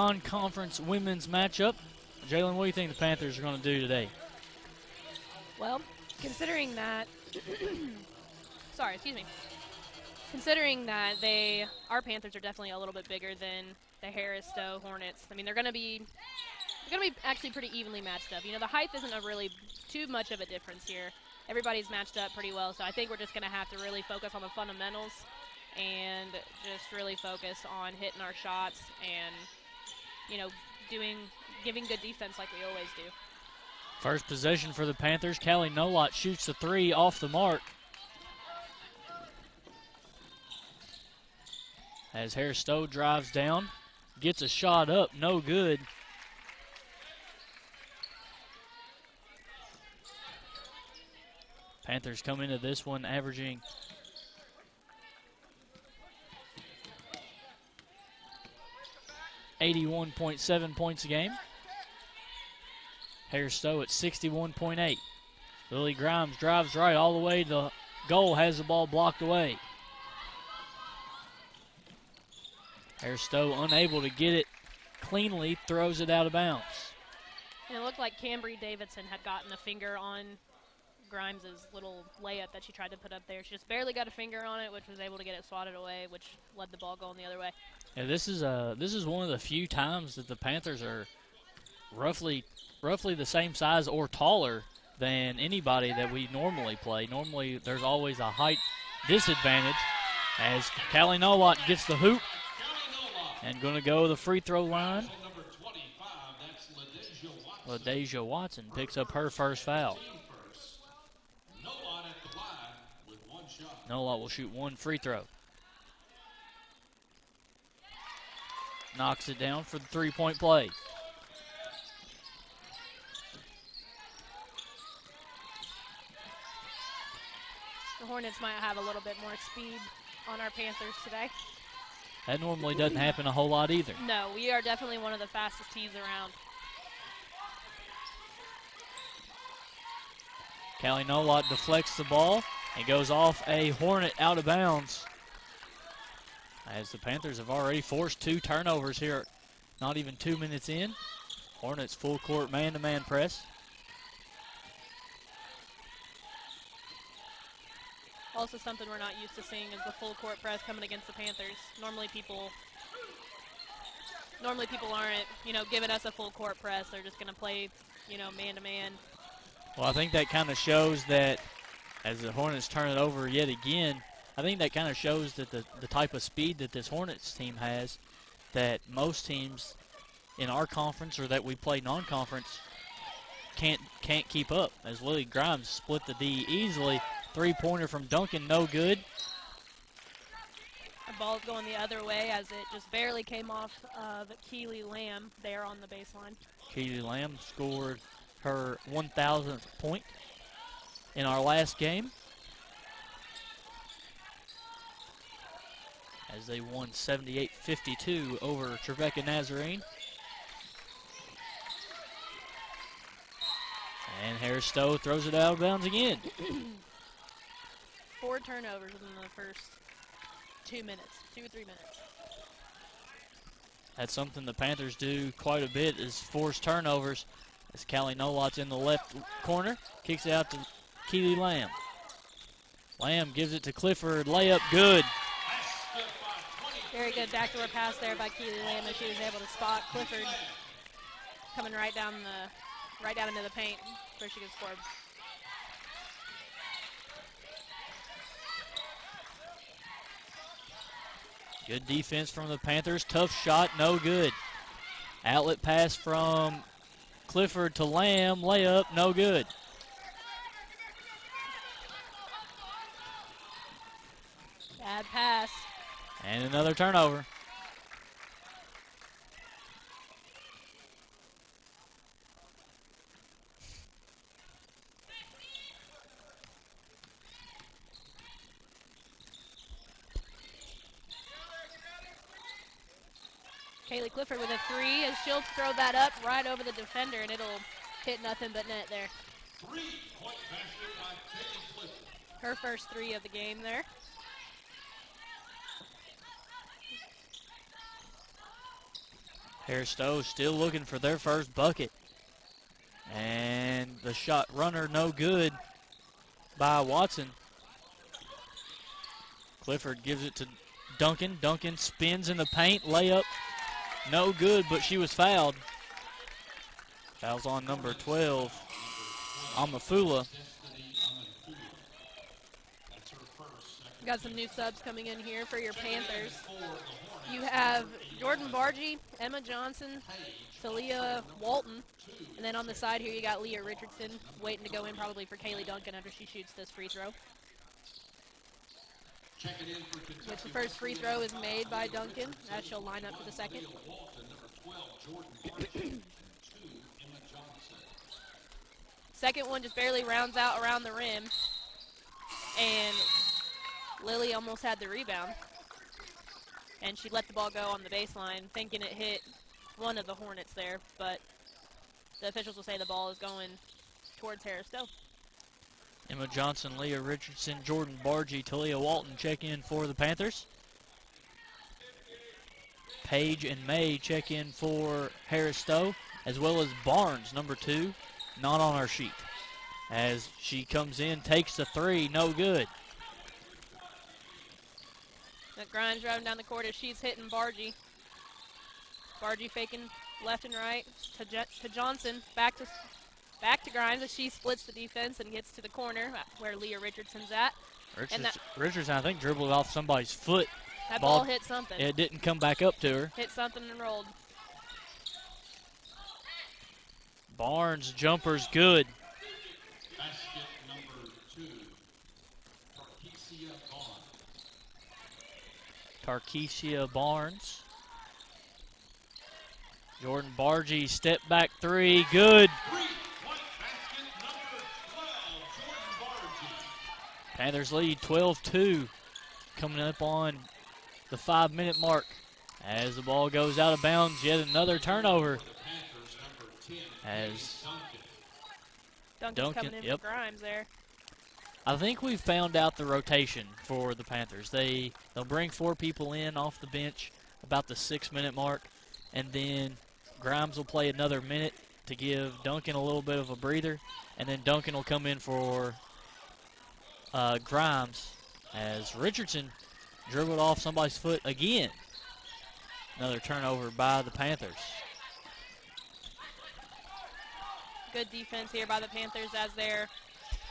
Non-conference women's matchup. Jalen, what do you think the Panthers are going to do today? Well, considering that, sorry, excuse me. Considering that our Panthers are definitely a little bit bigger than the Harris Stowe Hornets. I mean, they're going to be actually pretty evenly matched up. You know, the height isn't a really too much of a difference here. Everybody's matched up pretty well, so I think we're just going to have to really focus on the fundamentals and just really focus on hitting our shots and, you know, giving good defense like we always do. First possession for the Panthers. Callie Nolot shoots the three off the mark. As Harris Stowe drives down, gets a shot up, no good. Panthers come into this one averaging 81.7 points a game. Harris Stowe at 61.8. Lily Grimes drives right all the way to the goal, has the ball blocked away. Harris Stowe unable to get it cleanly, throws it out of bounds. And it looked like Cambry Davidson had gotten a finger on Grimes' little layup that she tried to put up there. She just barely got a finger on it, which was able to get it swatted away, which led the ball going the other way. Yeah, this is one of the few times that the Panthers are roughly the same size or taller than anybody that we normally play. Normally, there's always a height disadvantage as Callie Nolot gets the hoop and going to go to the free throw line. LaDeja Watson picks up her first foul. Nolot will shoot one free throw. Knocks it down for the three-point play. The Hornets might have a little bit more speed on our Panthers today. That normally doesn't happen a whole lot either. No, we are definitely one of the fastest teams around. Callie Nolot deflects the ball and goes off a Hornet out of bounds. As the Panthers have already forced two turnovers here, not even 2 minutes in. Hornets full court man-to-man press. Also something we're not used to seeing is the full court press coming against the Panthers. Normally people aren't, giving us a full court press. They're just going to play, man-to-man. Well, I think that kind of shows that as the Hornets turn it over yet again, I think that kind of shows that the type of speed that this Hornets team has, that most teams in our conference or that we play non-conference can't keep up. As Lily Grimes split the D easily. Three-pointer from Duncan, no good. The ball's going the other way as it just barely came off of Keely Lamb there on the baseline. Keely Lamb scored her 1,000th point in our last game, as they won 78-52 over Trevecca Nazarene. And Harris Stowe throws it out of bounds again. 4 turnovers in the first 2 or 3 minutes. That's something the Panthers do quite a bit, is force turnovers. As Callie Nolot's in the left corner, kicks it out to Keely Lamb. Lamb gives it to Clifford, layup good. Very good backdoor pass there by Keely Lamb as she was able to spot Clifford coming right down into the paint where she could score. Good defense from the Panthers. Tough shot, no good. Outlet pass from Clifford to Lamb. Layup, no good. Bad pass. And another turnover. Kaylee Clifford with a 3 as she'll throw that up right over the defender, and it'll hit nothing but net there. Her first 3 of the game there. Harris Stowe still looking for their first bucket. And the shot runner no good by Watson. Clifford gives it to Duncan. Duncan spins in the paint. Layup no good, but she was fouled. Fouls on number 12, Amafula. We've got some new subs coming in here for your Panthers. You have Jordan Bargy, Emma Johnson, Talia Walton, and then on the side here you got Leah Richardson waiting to go in probably for Kaylee Duncan after she shoots this free throw. Which the first free throw is made by Duncan as she'll line up for the second. Second one just barely rounds out around the rim, and Lily almost had the rebound. And she let the ball go on the baseline, thinking it hit one of the Hornets there, but the officials will say the ball is going towards Harris Stowe. Emma Johnson, Leah Richardson, Jordan Bargy, Talia Walton check in for the Panthers. Page and May check in for Harris Stowe, as well as Barnes, number 2, not on our sheet. As she comes in, takes the three, no good. Grimes driving down the court as she's hitting Bargy. Bargy faking left and right to Johnson, back to Grimes as she splits the defense and gets to the corner where Leah Richardson's at. Richardson, I think, dribbled off somebody's foot. That ball hit something. It didn't come back up to her. Hit something and rolled. Barnes' jumper's good. Basket number 2, Tarkesia Barnes. Jordan Bargy, step back three, good. Panthers lead 12-2, coming up on the 5-minute mark. As the ball goes out of bounds, yet another turnover. As Duncan's coming in for Grimes there. I think we've found out the rotation for the Panthers. They'll bring 4 people in off the bench about the 6-minute mark, and then Grimes will play another minute to give Duncan a little bit of a breather, and then Duncan will come in for Grimes as Richardson dribbled off somebody's foot again. Another turnover by the Panthers. Good defense here by the Panthers as they're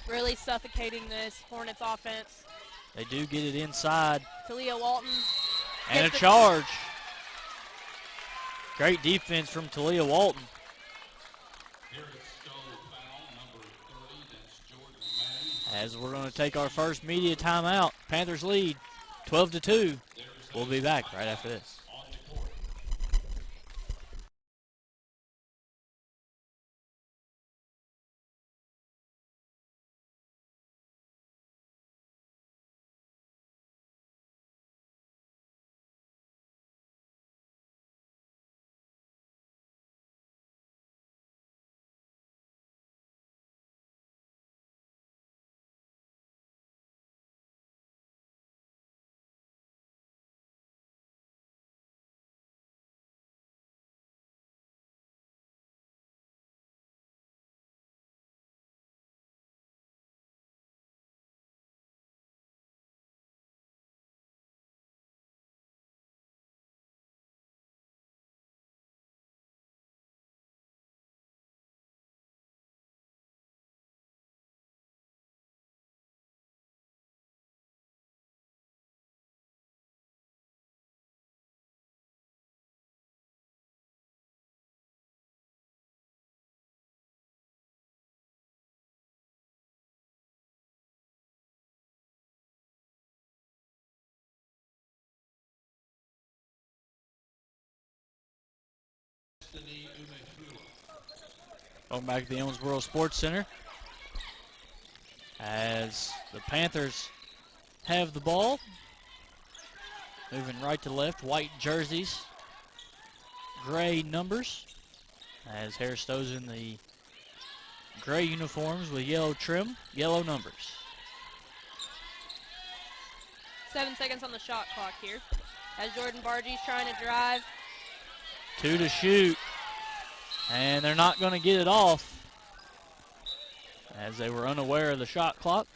really suffocating this Hornets offense. They do get it inside. Talia Walton. And a charge. Great defense from Talia Walton. As we're going to take our first media timeout, Panthers lead 12-2. We'll be back right after this. Welcome back to the Owensboro Sports Center as the Panthers have the ball. Moving right to left, white jerseys, gray numbers, as Harris Stowe's in the gray uniforms with yellow trim, yellow numbers. 7 seconds on the shot clock here as Jordan Bargy's trying to drive. 2 to shoot. And they're not going to get it off as they were unaware of the shot clock.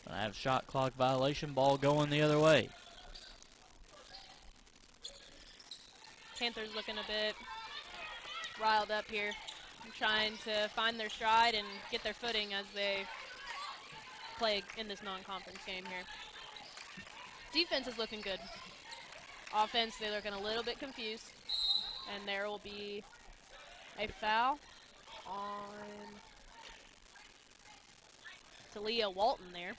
I have shot clock violation, ball going the other way. Panthers looking a bit riled up here, trying to find their stride and get their footing as they play in this non-conference game here. Defense is looking good. Offense, they're looking a little bit confused. And there will be a foul on Talia Walton there.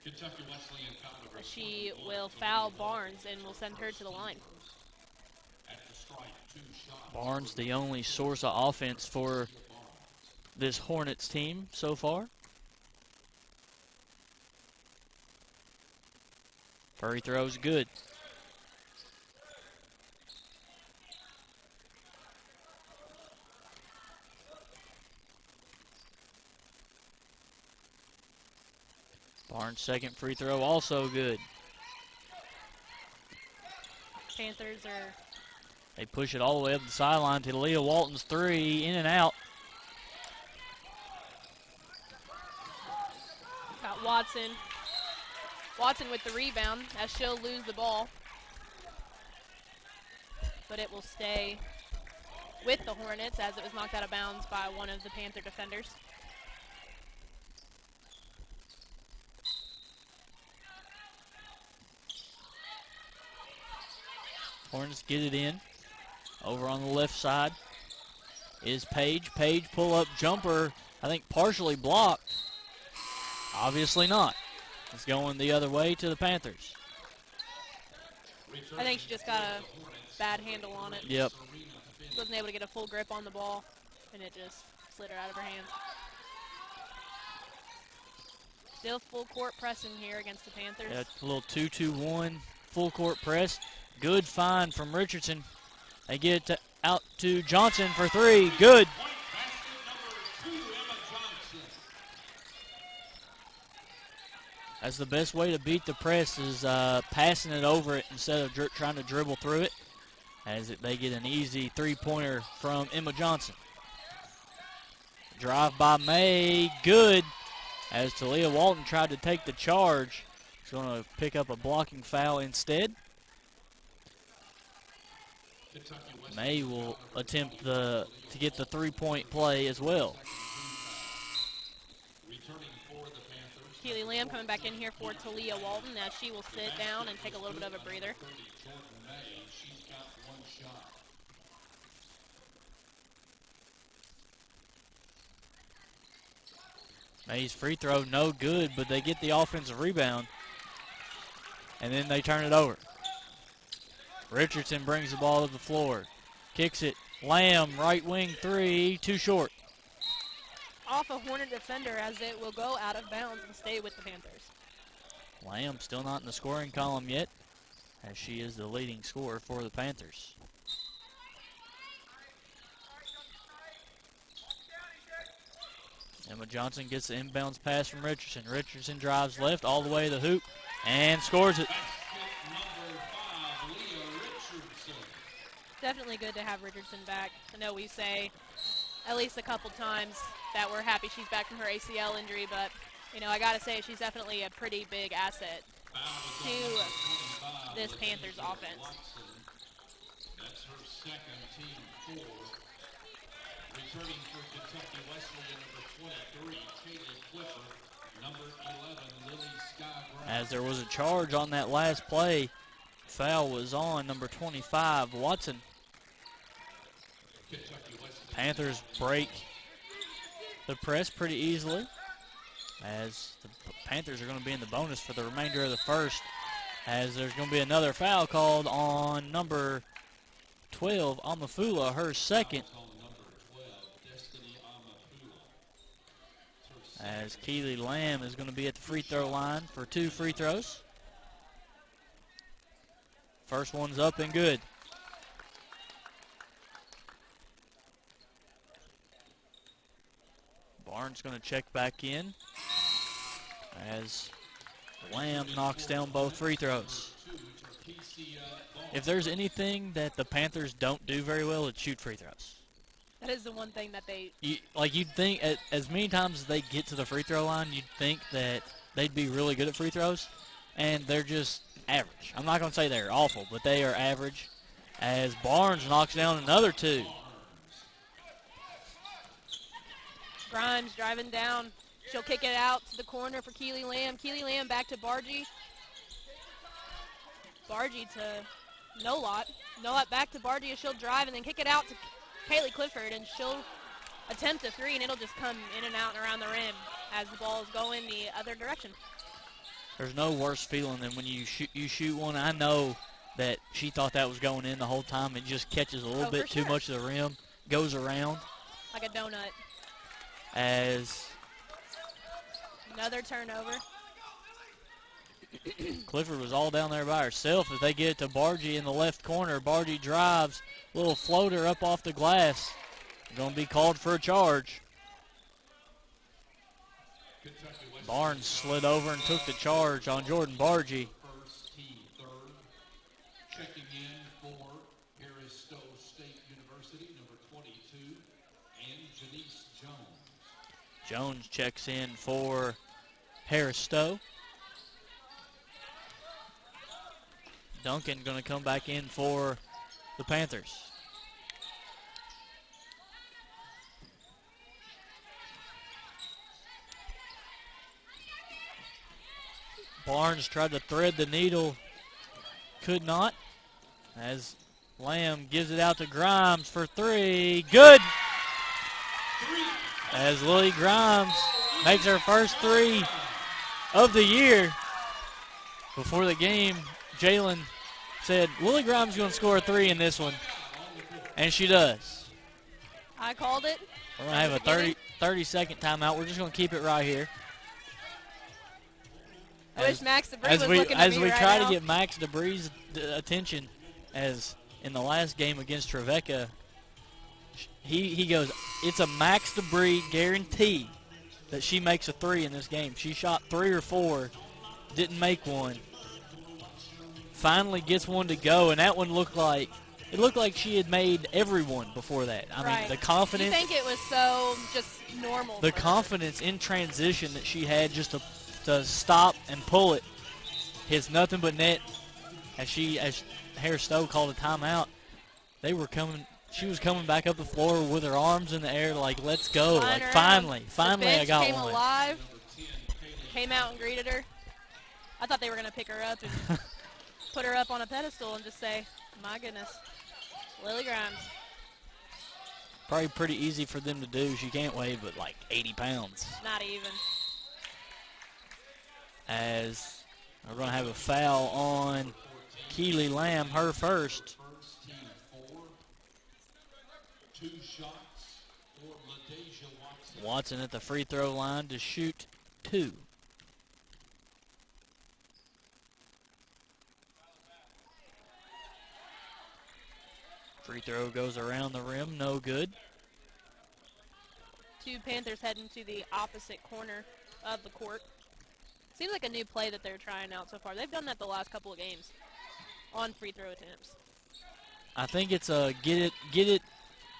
She will foul Barnes and will send her to the line. Barnes, the only source of offense for this Hornets team so far. Free throw's good. Barnes' second free throw also good. Panthers are... They push it all the way up the sideline to Leah Walton's three, in and out. Got Watson. Watson with the rebound as she'll lose the ball. But it will stay with the Hornets as it was knocked out of bounds by one of the Panther defenders. Hornets get it in. Over on the left side is Page. Page pull-up jumper, I think partially blocked. Obviously not. It's going the other way to the Panthers. I think she just got a bad handle on it. Yep. Wasn't able to get a full grip on the ball, and it just slid her out of her hands. Still full court pressing here against the Panthers. Yeah, a little 2-2-1 full court press. Good find from Richardson. They get it out to Johnson for three. Good. That's the best way to beat the press is passing it over it instead of trying to dribble through it. They get an easy three-pointer from Emma Johnson. Drive by May. Good. As Talia Walton tried to take the charge. She's going to pick up a blocking foul instead. May will attempt to get the three-point play as well. Keely Lamb coming back in here for Talia Walton as she will sit down and take a little bit of a breather. May's free throw no good, but they get the offensive rebound, and then they turn it over. Richardson brings the ball to the floor. Kicks it. Lamb, right wing three, too short. Off a Hornet defender as it will go out of bounds and stay with the Panthers. Lamb still not in the scoring column yet, as she is the leading scorer for the Panthers. Emma Johnson gets the inbounds pass from Richardson. Richardson drives left all the way to the hoop and scores it. Definitely good to have Richardson back. I know we say at least a couple times that we're happy she's back from her ACL injury, but, you know, I got to say she's definitely a pretty big asset to this Panthers offense. That's her second team four. Returning for Kentucky Wesleyan, number 23, Kaylee Clifford, number 11, Lily Sky. As there was a charge on that last play, foul was on number 25, Watson. Panthers break the press pretty easily, as the Panthers are going to be in the bonus for the remainder of the first, as there's going to be another foul called on number 12, Amafula, her second, as Keely Lamb is going to be at the free throw line for two free throws. First one's up and good. Barnes going to check back in as Lamb knocks down both free throws. If there's anything that the Panthers don't do very well, it's shoot free throws. That is the one thing that they. You'd think as many times as they get to the free throw line, you'd think that they'd be really good at free throws, and they're just average. I'm not going to say they're awful, but they are average. As Barnes knocks down another two. Grimes driving down. She'll kick it out to the corner for Keely Lamb. Keely Lamb back to Bargy. Bargy to Nolot. Nolot back to Bargy as she'll drive and then kick it out to Kaylee Clifford, and she'll attempt a three, and it'll just come in and out and around the rim as the ball is going the other direction. There's no worse feeling than when you shoot one. I know that she thought that was going in the whole time. It just catches a little bit too much of the rim, goes around. Like a donut. As another turnover. Clifford was all down there by herself. If they get it to Bargy in the left corner, Bargy drives, little floater up off the glass. Going to be called for a charge. Barnes slid over and took the charge on Jordan Bargy. First team third. Checking in for Harris Stowe State University, number 22, and Janice Jones. Jones checks in for Harris Stowe. Duncan going to come back in for the Panthers. Barnes tried to thread the needle, could not, as Lamb gives it out to Grimes for three. Good! As Lily Grimes makes her first three of the year. Before the game, Jalen said, Lily Grimes is going to score a three in this one. And she does. I called it. We're going to have a 30-second timeout. We're just going to keep it right here. I wish Max DeBree was looking at me As we right try now. to get Max DeBree's attention, as in the last game against Trevecca, he goes, it's a Max DeBree guarantee that she makes a three in this game. She shot 3 or 4, didn't make one. Finally gets one to go, and that one looked like she had made every one before that. I mean, the confidence. You think it was so just normal. The confidence in transition that she had just to stop and pull it hits nothing but net. As Harris Stowe called a timeout, they were coming. She was coming back up the floor with her arms in the air, like, let's go. Like, finally, I got came one. Alive, came out and greeted her. I thought they were going to pick her up and put her up on a pedestal and just say, my goodness, Lily Grimes. Probably pretty easy for them to do. She can't weigh but like 80 pounds. Not even. As we're going to have a foul on Keely Lamb, her first. First team 4. 2 shots for LaDeja Watson. Watson at the free throw line to shoot 2. Free throw goes around the rim, no good. 2 Panthers heading to the opposite corner of the court. Seems like a new play that they're trying out so far. They've done that the last couple of games on free throw attempts. I think it's a get it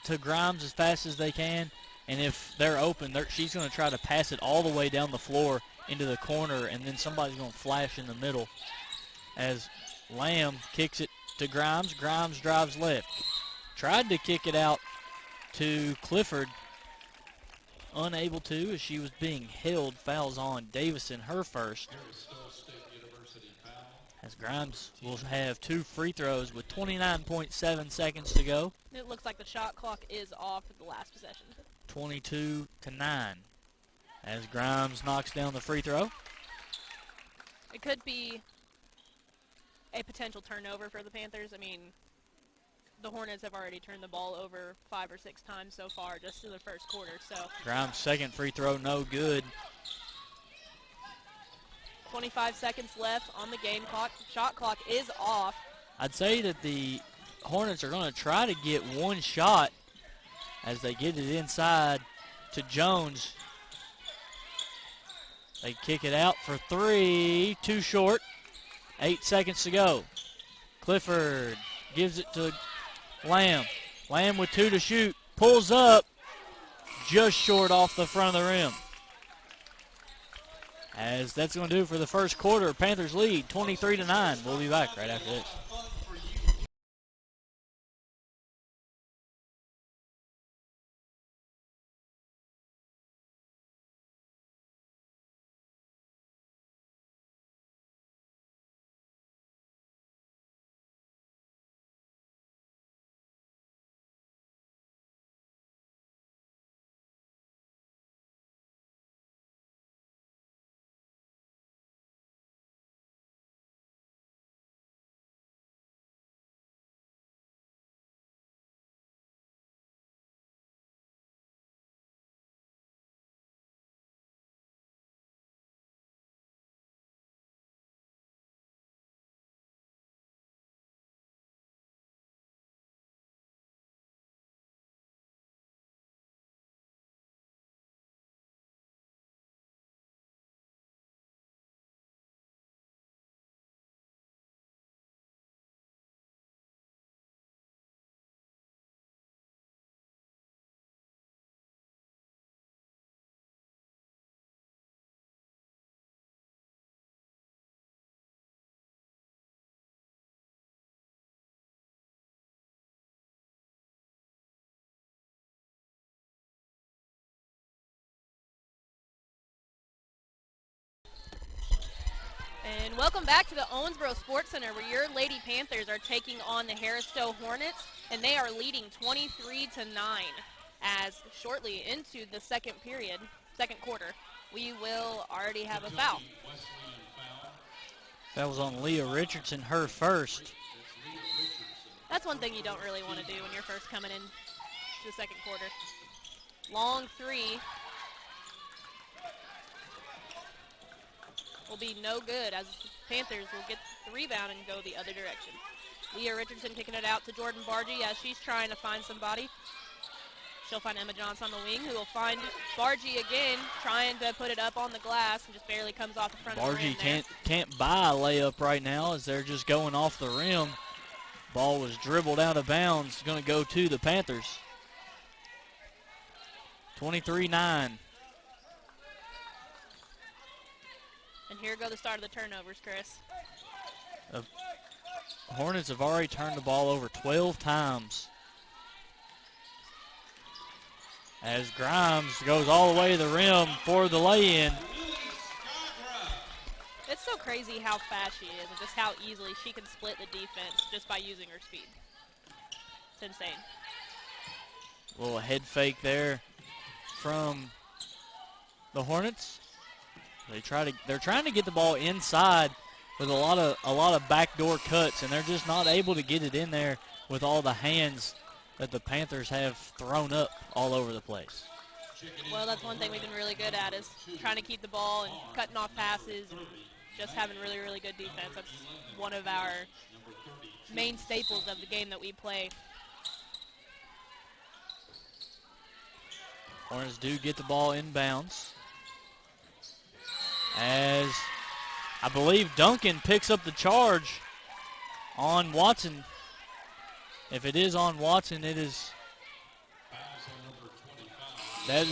to Grimes as fast as they can, and if they're open, she's going to try to pass it all the way down the floor into the corner, and then somebody's going to flash in the middle. As Lamb kicks it to Grimes, Grimes drives left. Tried to kick it out to Clifford. Unable to as she was being held. Fouls on Davison, her first. As Grimes will have 2 free throws with 29.7 seconds to go. It looks like the shot clock is off at the last possession. 22-9 as Grimes knocks down the free throw. It could be a potential turnover for the Panthers. I mean, the Hornets have already turned the ball over 5 or 6 times so far just in the first quarter. So Grimes' second free throw, no good. 25 seconds left on the game clock. Shot clock is off. I'd say that the Hornets are going to try to get one shot as they get it inside to Jones. They kick it out for 3, too short. 8 seconds to go. Clifford gives it to Lamb. Lamb with 2 to shoot. Pulls up. Just short off the front of the rim. As that's going to do it for the first quarter. Panthers lead 23-9. We'll be back right after this. And welcome back to the Owensboro Sports Center, where your Lady Panthers are taking on the Harris-Stowe Hornets, and they are leading 23-9. As shortly into the second quarter, we will already have a foul. That was on Leah Richardson, her first. That's one thing you don't really want to do when you're first coming in to the second quarter. Long three will be no good, as Panthers will get the rebound and go the other direction. Leah Richardson kicking it out to Jordan Bargy as she's trying to find somebody. She'll find Emma Johnson on the wing, who will find Bargy again, trying to put it up on the glass, and just barely comes off the front of the rim. Bargy can't buy a layup right now as they're just going off the rim. Ball was dribbled out of bounds. Going to go to the Panthers. 23-9. And here go the start of the turnovers, Chris. The Hornets have already turned the ball over 12 times. As Grimes goes all the way to the rim for the lay-in. It's so crazy how fast she is and just how easily she can split the defense just by using her speed. It's insane. A little head fake there from the Hornets. They're trying to get the ball inside with a lot of backdoor cuts, and they're just not able to get it in there with all the hands that the Panthers have thrown up all over the place. Well, that's one thing we've been really good at, is trying to keep the ball and cutting off passes and just having really, really good defense. That's one of our main staples of the game that we play. Hornets do get the ball inbounds, as I believe Duncan picks up the charge on Watson. If it is on Watson, that is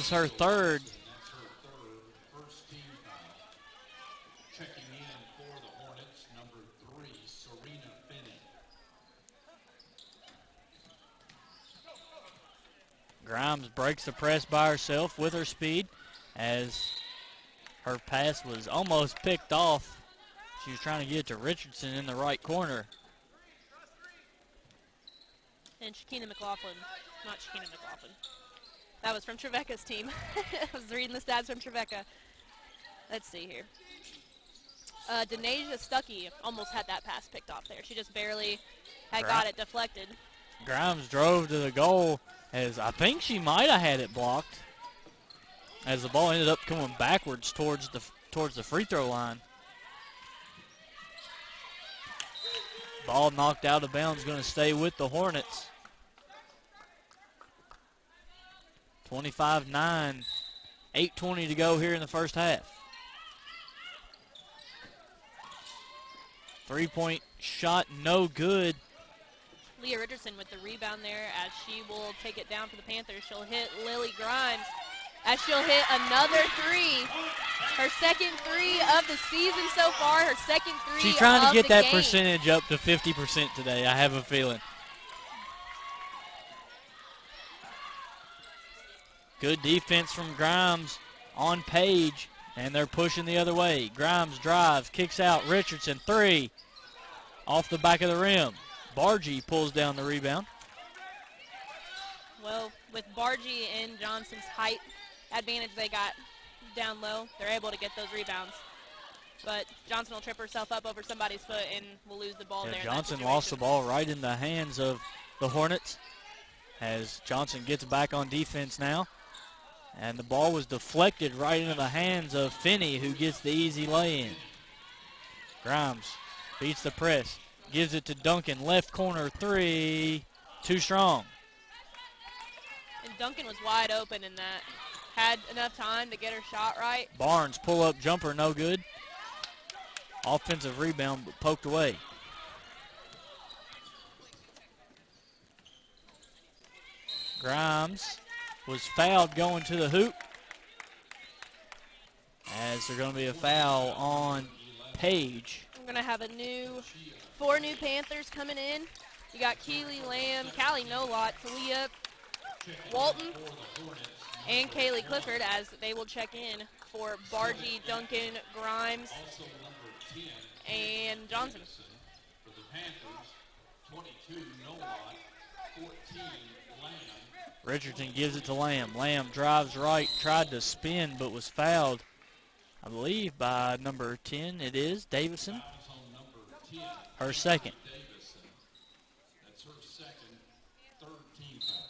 her third. First team foul. Checking in for the Hornets, number 3, Serena Finney. Grimes breaks the press by herself with her speed, as her pass was almost picked off. She was trying to get it to Richardson in the right corner. And Shakina McLaughlin, not Shakina McLaughlin. That was from Trevecca's team. I was reading the stats from Trevecca. Let's see here. Denasia Stuckey almost had that pass picked off there. She just barely had got it deflected. Grimes drove to the goal, as I think she might have had it blocked, as the ball ended up coming backwards towards the free throw line. Ball knocked out of bounds, going to stay with the Hornets. 25-9, 8:20 to go here in the first half. 3-point shot no good. Leah Richardson with the rebound there as she will take it down for the Panthers. She'll hit Lily Grimes as she'll hit another three. Her second three of the season so far. Her second three She's trying to get that game. percentage up to 50% today, I have a feeling. Good defense from Grimes on Page, and they're pushing the other way. Grimes drives, kicks out. Richardson, three, off the back of the rim. Bargy pulls down the rebound. Well, with Bargy and Johnson's height advantage they got down low, they're able to get those rebounds. But Johnson will trip herself up over somebody's foot and will lose the ball there. Johnson lost the ball right in the hands of the Hornets as Johnson gets back on defense now. And the ball was deflected right into the hands of Finney, who gets the easy lay-in. Grimes beats the press, gives it to Duncan, left corner three, too strong. And Duncan was wide open in that. Had enough time to get her shot right. Barnes pull-up jumper, no good. Offensive rebound, but poked away. Grimes was fouled going to the hoop. As there's going to be a foul on Page. We're going to have four new Panthers coming in. You got Keely Lamb, Callie Nolot, Talia Walton, and Kaylee Clifford as they will check in for Bargy, Duncan, Grimes, and Johnson. For the Panthers, 22 Nolot, 14 Lamb. Richardson gives it to Lamb. Lamb drives right, tried to spin, but was fouled, I believe, by number 10. It is Davidson. Her second. That's her second, third team foul.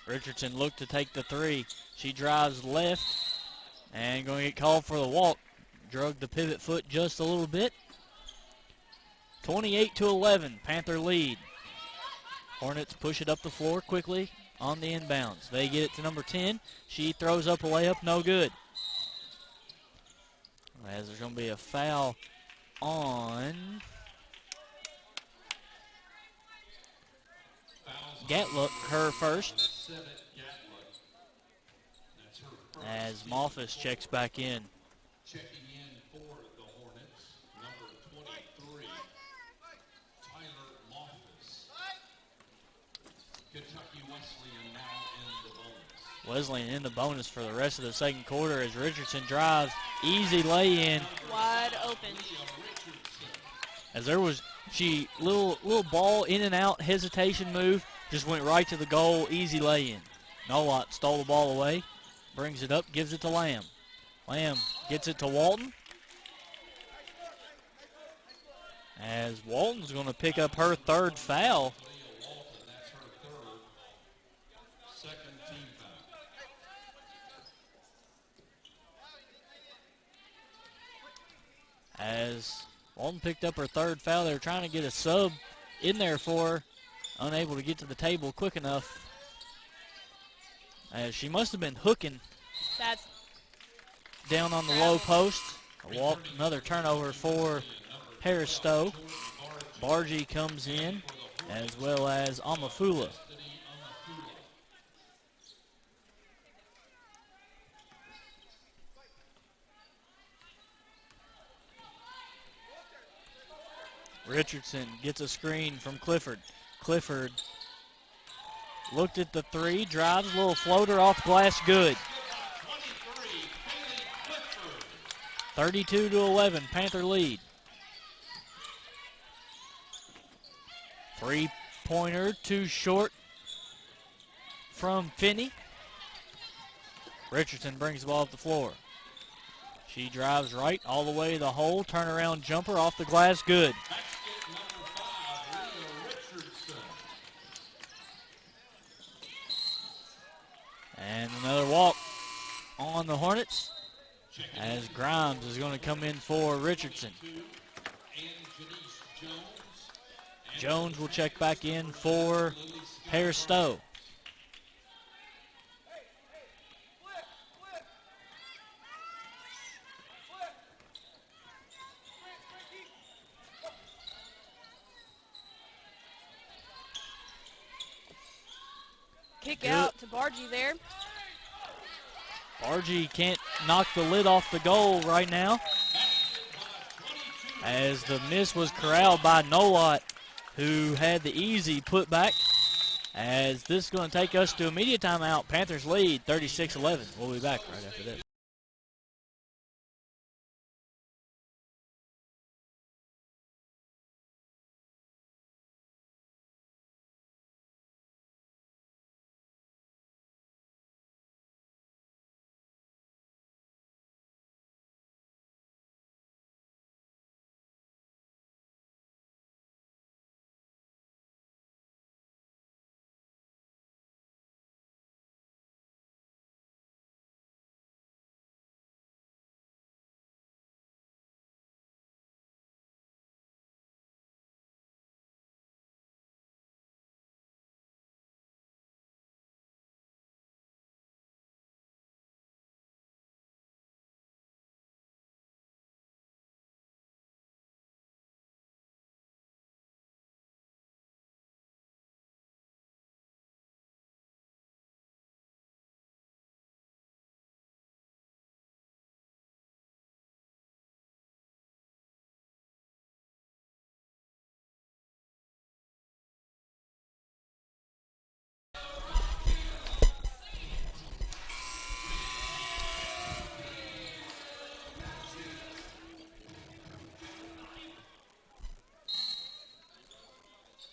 Richardson looked to take the three. She drives left and going to get called for the walk. Drug the pivot foot just a little bit. 28-11, Panther lead. Hornets push it up the floor quickly on the inbounds. They get it to number 10. She throws up a layup, no good. As there's going to be a foul on Gatluck, her first. As Moffis checks back in. Checking in for the Hornets, number 23, Tyler Moffis. Kentucky Wesleyan now in the bonus. Wesleyan in the bonus for the rest of the second quarter as Richardson drives. Easy lay-in. Wide open. As there was, little ball in and out, hesitation move, just went right to the goal, easy lay-in. Nolot stole the ball away, brings it up, gives it to Lamb. Lamb gets it to Walton. As Walton's going to pick up her third foul. That's her third, second team foul. As Walton picked up her third foul, they were trying to get a sub in there for her. Unable to get to the table quick enough. As she must have been hooking That's down on the low post. A walk, another turnover for Paris Stowe. Bargy comes in, as well as Amafula. Richardson gets a screen from Clifford. Clifford looked at the three, drives, a little floater off glass, good. 32-11, Panther lead. Three-pointer, too short from Finney. Richardson brings the ball up the floor. She drives right all the way to the hole, turnaround jumper off the glass, good. Basket number 5, Leah Richardson. And another walk on the Hornets as Grimes is going to come in for Richardson. Jones will check back in for Paris Stowe. Kick Good. out to Bargy there. Bargy can't knock the lid off the goal right now, as the miss was corralled by Nolot, who had the easy putback. As this is going to take us to immediate timeout. Panthers lead 36-11. We'll be back right after this.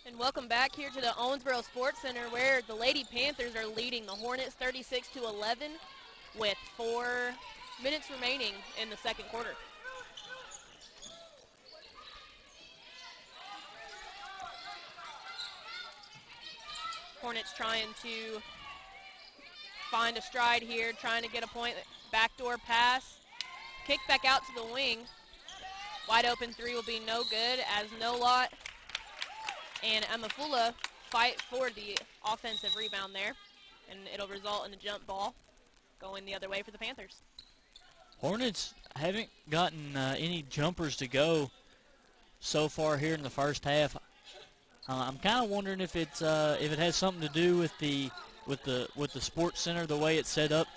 And welcome back here to the Owensboro Sports Center, where the Lady Panthers are leading the Hornets 36-11 with 4 minutes remaining in the second quarter. Hornets trying to find a stride here, trying to get a point. Backdoor pass. Kick back out to the wing. Wide open three will be no good, as Nolot and Amafula fight for the offensive rebound there. And it'll result in a jump ball going the other way for the Panthers. Hornets haven't gotten any jumpers to go so far here in the first half. I'm kind of wondering if it has something to do with the sports center, the way it's set up.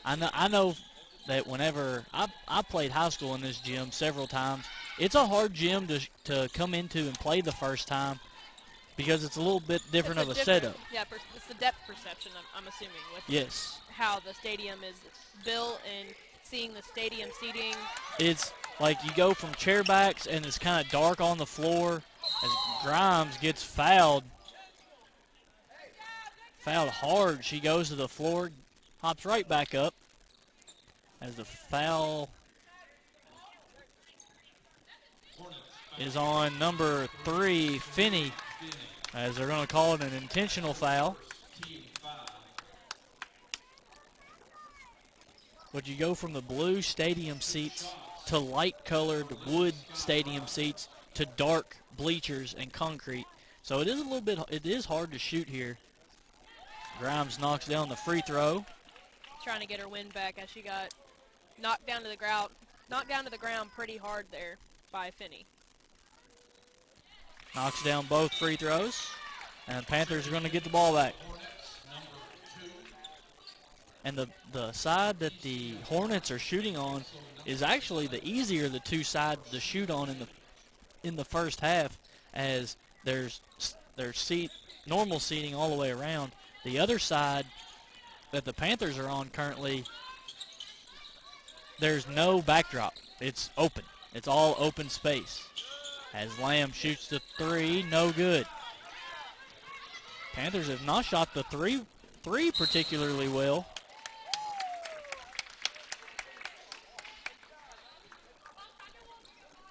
I know that whenever I played high school in this gym several times, it's a hard gym to come into and play the first time because it's a little bit different of a setup. Yeah, it's the depth perception, I'm assuming, with yes, how the stadium is built and seeing the stadium seating. It's like you go from chairbacks and it's kind of dark on the floor as Grimes gets fouled hard. She goes to the floor, hops right back up as the foul is on number 3, Finney, as they're going to call it an intentional foul. But you go from the blue stadium seats to light-colored wood stadium seats to dark bleachers and concrete. So it is hard to shoot here. Grimes knocks down the free throw. Trying to get her wind back as she got knocked down to the ground pretty hard there by Finney. Knocks down both free throws, and Panthers are going to get the ball back. And the side that the Hornets are shooting on is actually the easier of the two sides to shoot on in the first half, as there's normal seating all the way around. The other side that the Panthers are on currently, there's no backdrop. It's open. It's all open space. As Lamb shoots the three, no good. Panthers have not shot the three particularly well.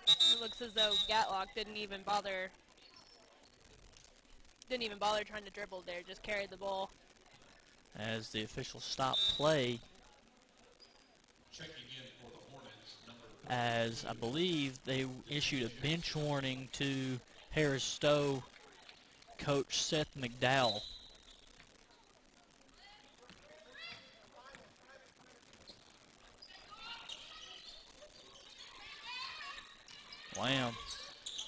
It looks as though Gatlock didn't even bother trying to dribble there, just carried the ball. As the officials stop play, Checking in for the Hornets, number as I believe they issued a bench warning to Harris Stowe coach Seth McDowell. Lamb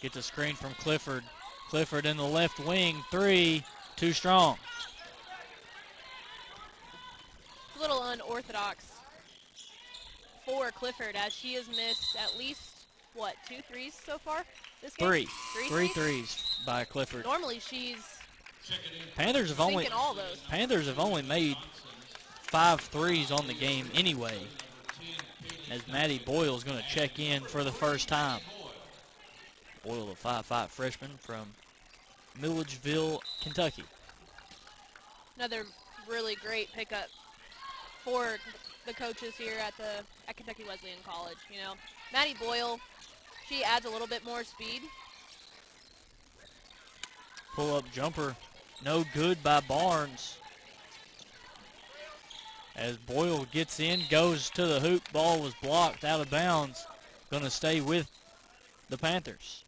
gets a screen from Clifford. Clifford in the left wing, three, too strong. unorthodox for Clifford, as she has missed at least, what, 2 threes so far this game? Three threes by Clifford. Normally she's Panthers have only sinking all those. made 5 threes on the game anyway, as Maddie Boyle is going to check in for the first time. Boyle, a 5'5" freshman from Milledgeville, Kentucky. Another really great pickup for the coaches here at Kentucky Wesleyan College. You know, Maddie Boyle, she adds a little bit more speed. Pull-up jumper, no good by Barnes. As Boyle gets in, goes to the hoop, ball was blocked out of bounds. Going to stay with the Panthers.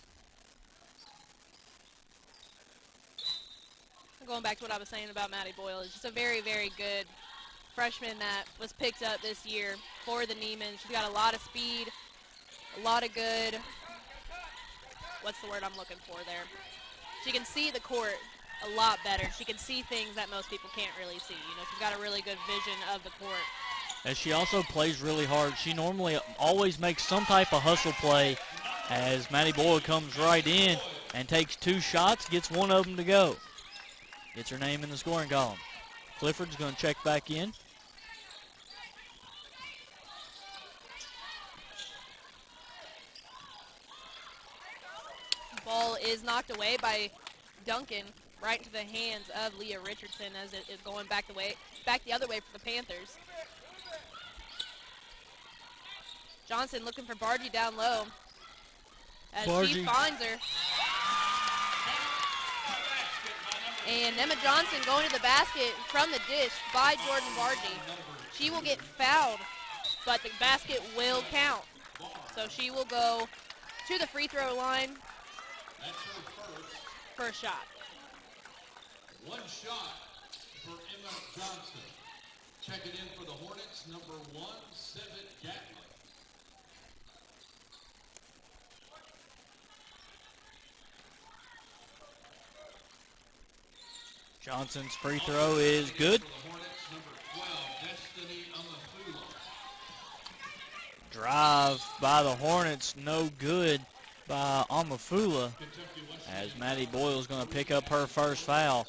Going back to what I was saying about Maddie Boyle, is just a very, very good freshman that was picked up this year for the Neiman. She's got a lot of speed, a lot of good, what's the word I'm looking for there? She can see the court a lot better. She can see things that most people can't really see. You know, she's got a really good vision of the court. As she also plays really hard. She normally always makes some type of hustle play, as Maddie Boyle comes right in and takes 2 shots, gets one of them to go. Gets her name in the scoring column. Clifford's going to check back in. Ball is knocked away by Duncan right into the hands of Leah Richardson, as it is going back the other way for the Panthers. Johnson looking for Bargy down low, as she finds her. And Emma Johnson going to the basket from the dish by Jordan Bargy. She will get fouled, but the basket will count. So she will go to the free throw line for a shot. 1 shot for Emma Johnson. Checking in for the Hornets, number 1, Civet Gatlin. Johnson's free throw is good. Drive by the Hornets, no good by Amafula, as Maddie Boyle's going to pick up her first foul.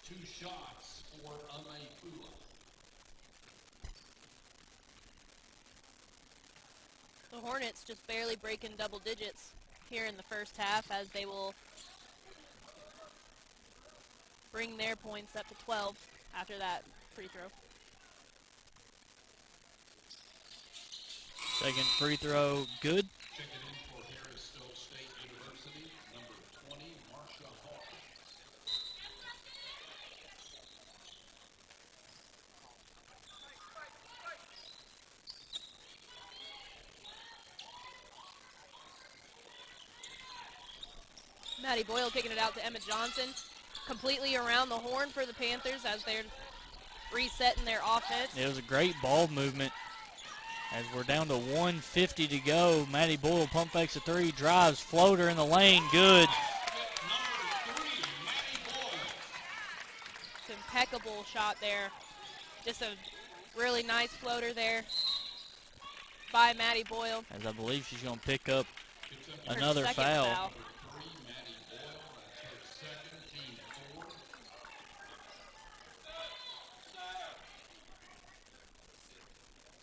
Two shots for Amafula. The Hornets just barely breaking double digits here in the first half, as they will bring their points up to 12 after that free throw. Second free throw, good. Checking in for Harris Stowe State University, number 20, Marsha Hall. Maddie Boyle kicking it out to Emma Johnson, completely around the horn for the Panthers as they're resetting their offense. It was a great ball movement. As we're down to 1:50 to go, Maddie Boyle pump fakes a 3, drives, floater in the lane, good. It's an impeccable shot there. Just a really nice floater there by Maddie Boyle. As I believe she's going to pick up Her another second foul.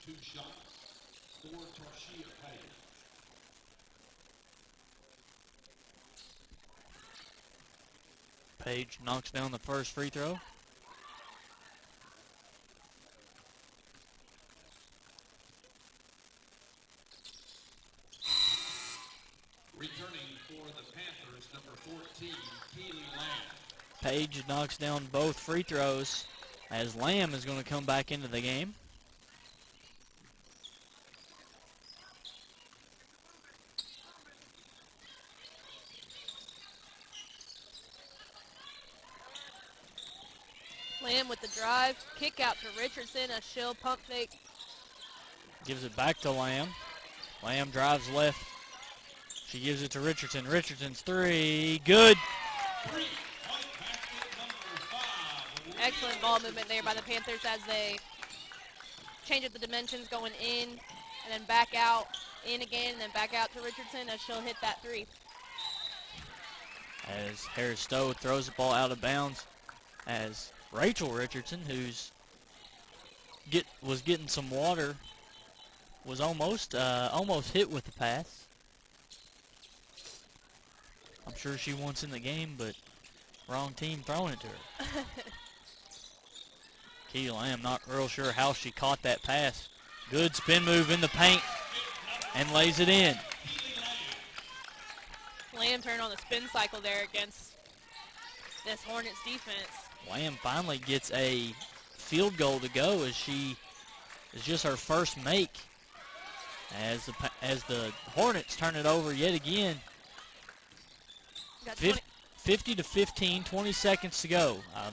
Two shots for Torshia Payne. Page knocks down the first free throw. Returning for the Panthers, number 14, Keely Lamb. Page knocks down both free throws, as Lamb is going to come back into the game. Lamb with the drive, kick out to Richardson, a shill pump fake. Gives it back to Lamb. Lamb drives left. She gives it to Richardson. Richardson's 3, good. Excellent ball movement there by the Panthers as they change up the dimensions, going in and then back out, in again, and then back out to Richardson as she'll hit that three. As Harris Stowe throws the ball out of bounds, as Rachel Richardson, who's was getting some water, was almost hit with the pass. I'm sure she wants in the game, but wrong team throwing it to her. Key Lamb not real sure how she caught that pass. Good spin move in the paint and lays it in. Lamb turned on the spin cycle there against this Hornets defense. Lamb finally gets a field goal to go as she is just her first make. As the Hornets turn it over yet again. Got 50 to 15, 20 seconds to go. I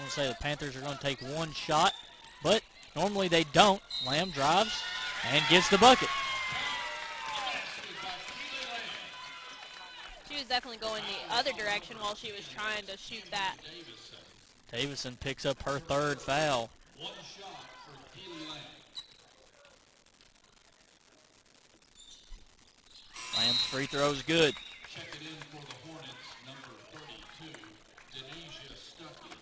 want to say the Panthers are going to take one shot, but normally they don't. Lamb drives and gets the bucket. She was definitely going the other direction while she was trying to shoot that. Davison picks up her third foul. One shot for Keely Lamb. Lamb's free throw's good. Check it in for the Hornets, number 32, Denisha Stuckey.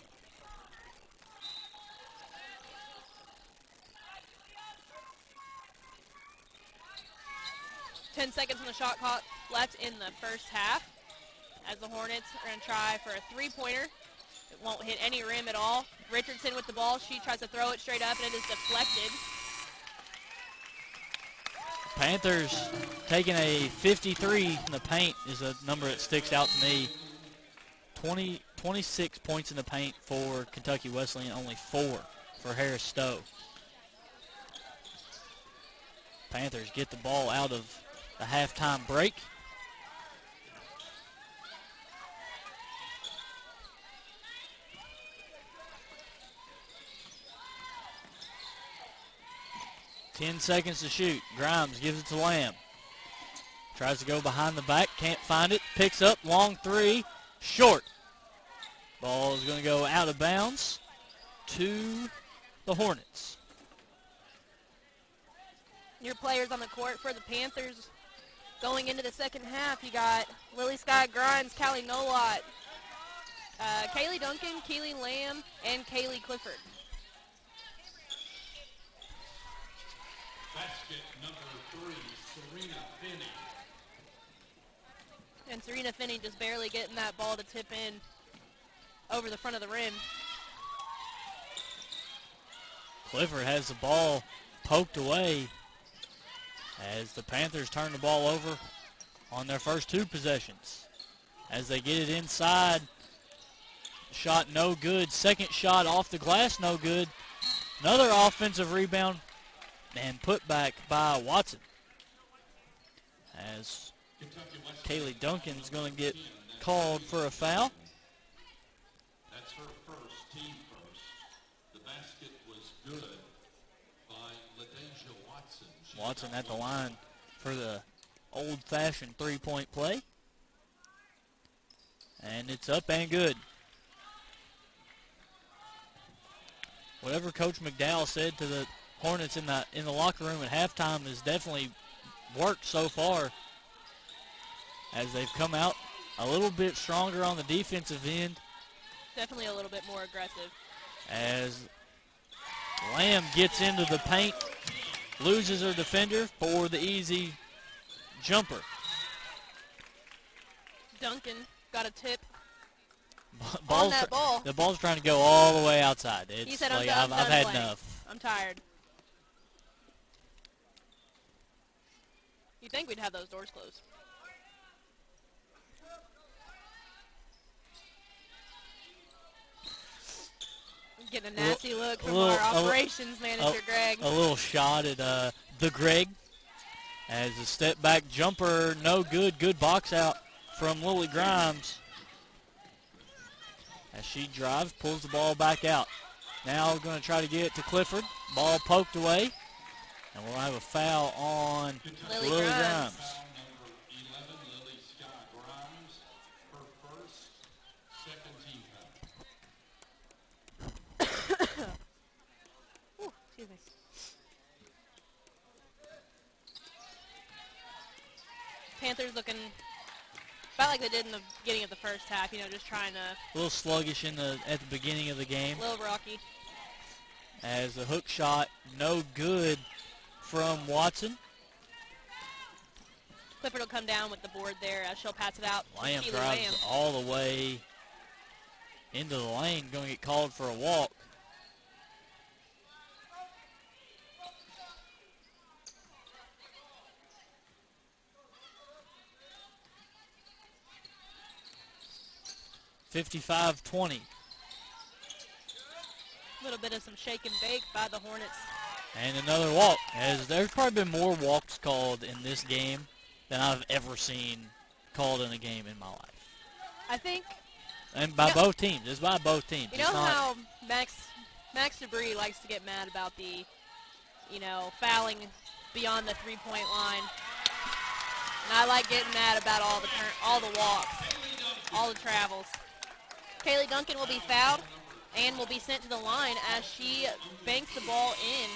10 seconds on the shot clock left in the first half as the Hornets are going to try for a three-pointer. It won't hit any rim at all. Richardson with the ball. She tries to throw it straight up, and it is deflected. Panthers taking a 53 in the paint is a number that sticks out to me. 26 points in the paint for Kentucky Wesleyan, only 4 for Harris Stowe. Panthers get the ball out of the halftime break. Ten seconds to shoot. Grimes gives it to Lamb. Tries to go behind the back, can't find it. Picks up, long three, short. Ball is going to go out of bounds to the Hornets. Your players on the court for the Panthers going into the second half, you got Lily Sky Grimes, Callie Nolott, Kaylee Duncan, Keely Lamb, and Kaylee Clifford. Basket number 3, Serena Finney. And Serena Finney just barely getting that ball to tip in over the front of the rim. Clifford has the ball poked away as the Panthers turn the ball over on their first 2 possessions. As they get it inside, shot no good. Second shot off the glass, no good. Another offensive rebound and put back by Watson. As Kaylee Duncan's going to get called for a foul. That's her first, team first. The basket was good by LaDeja Watson. Watson at the line for the old-fashioned three-point play. And it's up and good. Whatever Coach McDowell said to the Hornets in the locker room at halftime has definitely worked so far as they've come out a little bit stronger on the defensive end. Definitely a little bit more aggressive. As Lamb gets into the paint, loses her defender for the easy jumper. Duncan got a tip Ball's on that ball. The ball's trying to go all the way outside. It's He said, like, I'm I've done had playing. enough. I'm tired. You'd think we'd have those doors closed. Getting a nasty look from our operations manager, Greg. A little shot at the Greg. As a step back jumper, no good. Good box out from Lily Grimes. As she drives, pulls the ball back out. Now we're going to try to get it to Clifford. Ball poked away. And we'll have a foul on Lily Grimes. Foul number 11, Lily Sky Grimes. Her first, second team foul. Panthers looking about like they did in the beginning of the first half, just trying to, A little sluggish at the beginning of the game. a little rocky. As the hook shot, no good from Watson. Clifford will come down with the board there as she'll pass it out to Lamb Keely drives Lamb. all the way into the lane, going to get called for a walk. (55-20). A little bit of some shake and bake by the Hornets. And another walk, as there's probably been more walks called in this game than I've ever seen called in a game in my life. I think, And by both teams. It's by both teams. you know how Max Debris likes to get mad about the, fouling beyond the three-point line. And I like getting mad about all the walks, all the travels. Kaylee Duncan will be fouled and will be sent to the line as she banks the ball in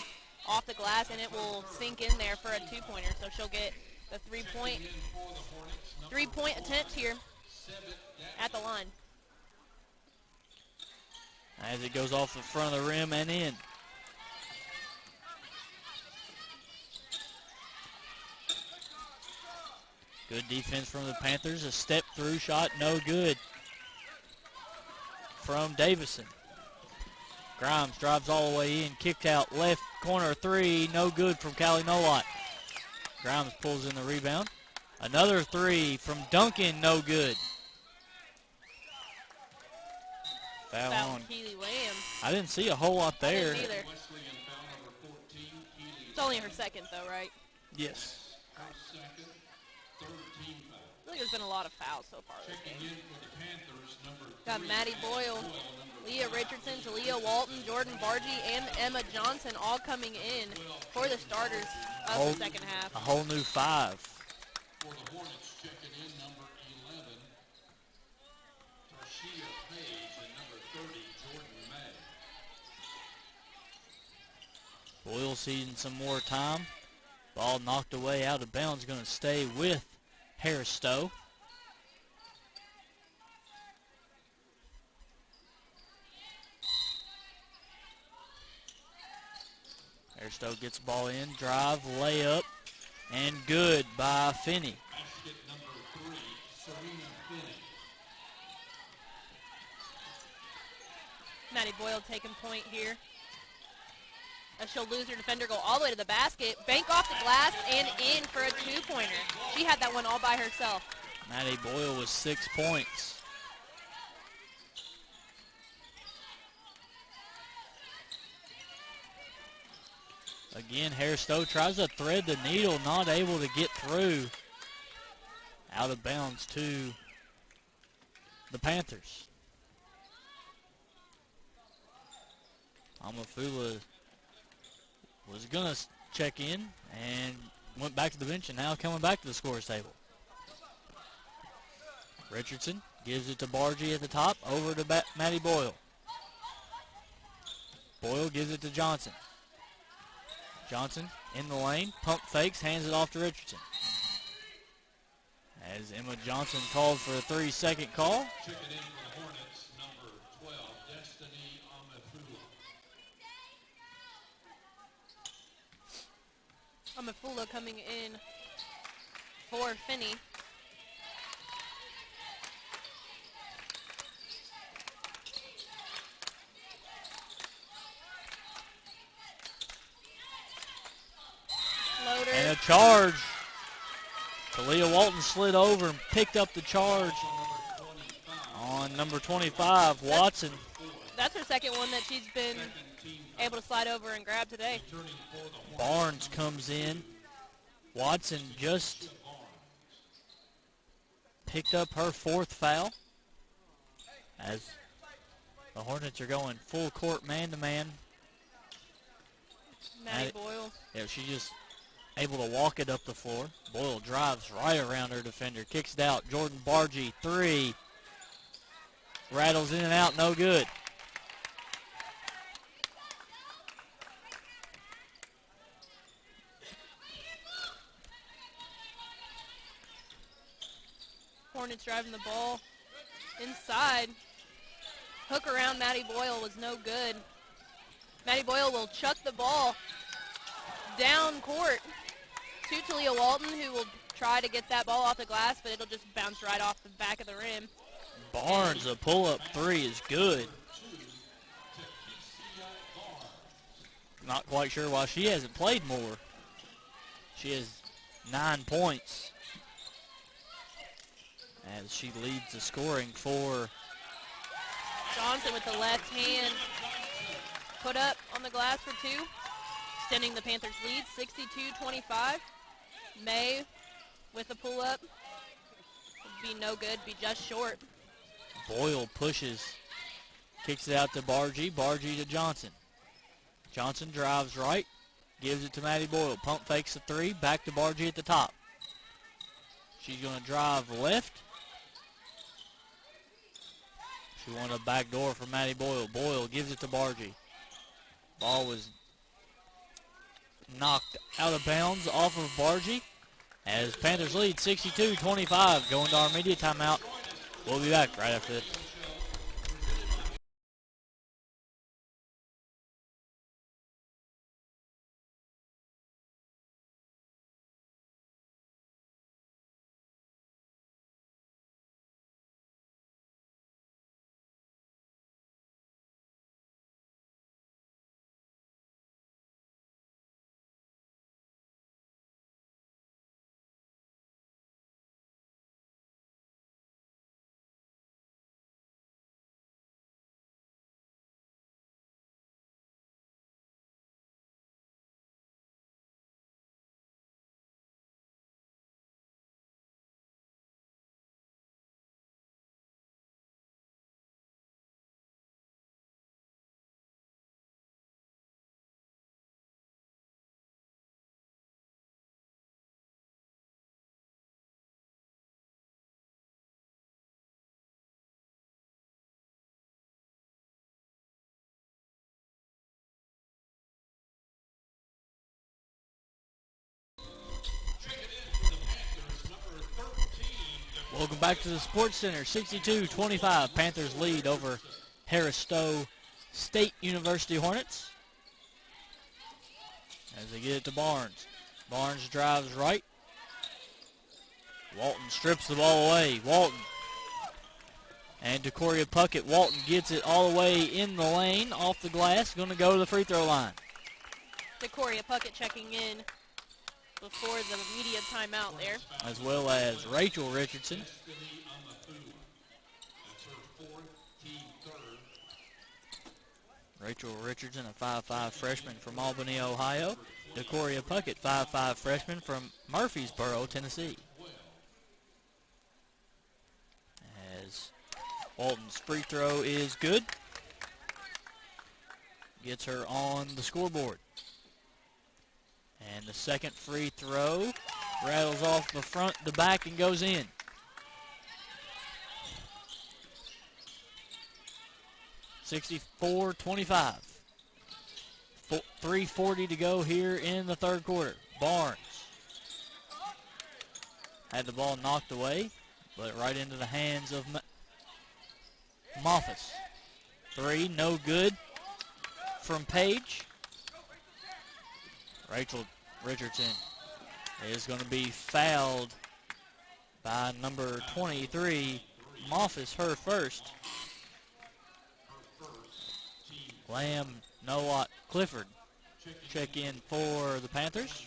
off the glass, and it will sink in there for a two-pointer. So she'll get the three-point attempt here at the line. As it goes off the front of the rim and in. Good defense from the Panthers. A step-through shot, no good from Davison. Grimes drives all the way in, kicked out left corner three, no good from Callie Nolott. Grimes pulls in the rebound. Another three from Duncan, no good. Foul on Keely Lamb. I didn't see a whole lot there. I didn't either. It's only her second, though, right? Yes. I feel like there's been a lot of fouls so far this game. Got Maddie Boyle, Leah Richardson, Talia Walton, Jordan Bargy, and Emma Johnson all coming in for the starters of the second half. A whole new five. For the Hornets, checking in number 11, Tarshia Page, and number 30, Jordan May. Boyle seeing some more time. Ball knocked away out of bounds, going to stay with Harris Stowe. Harris Stowe gets the ball in, drive, layup, and good by Finney. Basket number 3, Serena Finney. Maddie Boyle taking point here. As she'll lose her defender, go all the way to the basket, bank off the glass, and in for a two-pointer. She had that one all by herself. Maddie Boyle with 6 points. Again, Harris Stowe tries to thread the needle, not able to get through. Out of bounds to the Panthers. Amafula was going to check in and went back to the bench, and now coming back to the scorer's table. Richardson gives it to Bargy at the top, over to Maddie Boyle. Boyle gives it to Johnson. Johnson in the lane, pump fakes, hands it off to Richardson. As Emma Johnson called for a 3-second call. Checking in for the Hornets, number 12, Destiny Amafula. Amafula coming in for Finney. Loader. And a charge. Talia Walton slid over and picked up the charge on number 25, Watson. That's her second one that she's been able to slide over and grab today. Barnes comes in. Watson just picked up her 4th foul as the Hornets are going full court man-to-man. Maddie Boyle. Yeah, she just able to walk it up the floor. Boyle drives right around her defender, kicks it out. Jordan Bargy, 3. Rattles in and out, no good. Hornets driving the ball inside. Hook around Maddie Boyle was no good. Maddie Boyle will chuck the ball down court to Talia Walton, who will try to get that ball off the glass, but it'll just bounce right off the back of the rim. Barnes, a pull-up three is good. Not quite sure why she hasn't played more. She has 9 points as she leads the scoring for Johnson with the left hand put up on the glass for 2, extending the Panthers' lead, 62-25. May with the pull-up. Would be no good, be just short. Boyle pushes, kicks it out to Bargy. Bargy to Johnson. Johnson drives right, gives it to Maddie Boyle. Pump fakes the 3, back to Bargy at the top. She's going to drive left. She wanted a back door for Maddie Boyle. Boyle gives it to Bargy. Ball was knocked out of bounds off of Bargy as Panthers lead 62-25. Going to our media timeout. We'll be back right after this. Welcome back to the Sports Center. 62-25. Panthers lead over Harris Stowe State University Hornets. As they get it to Barnes. Barnes drives right. Walton strips the ball away. Walton. And DeCoria Puckett. Walton gets it all the way in the lane, off the glass. Going to go to the free throw line. DeCoria Puckett checking in before the media timeout there. As well as Rachel Richardson. Rachel Richardson, a 5'5 freshman from Albany, Ohio. DeCoria Puckett, 5'5 freshman from Murfreesboro, Tennessee. As Walton's free throw is good. Gets her on the scoreboard. And the second free throw rattles off the front, the back, and goes in. (64-25). 3:40 to go here in the third quarter. Barnes had the ball knocked away, but right into the hands of Moffis. 3, no good from Page. Rachel Richardson is going to be fouled by number 23, Moffis, her first. Lamb, Nowat, Clifford check in for the Panthers.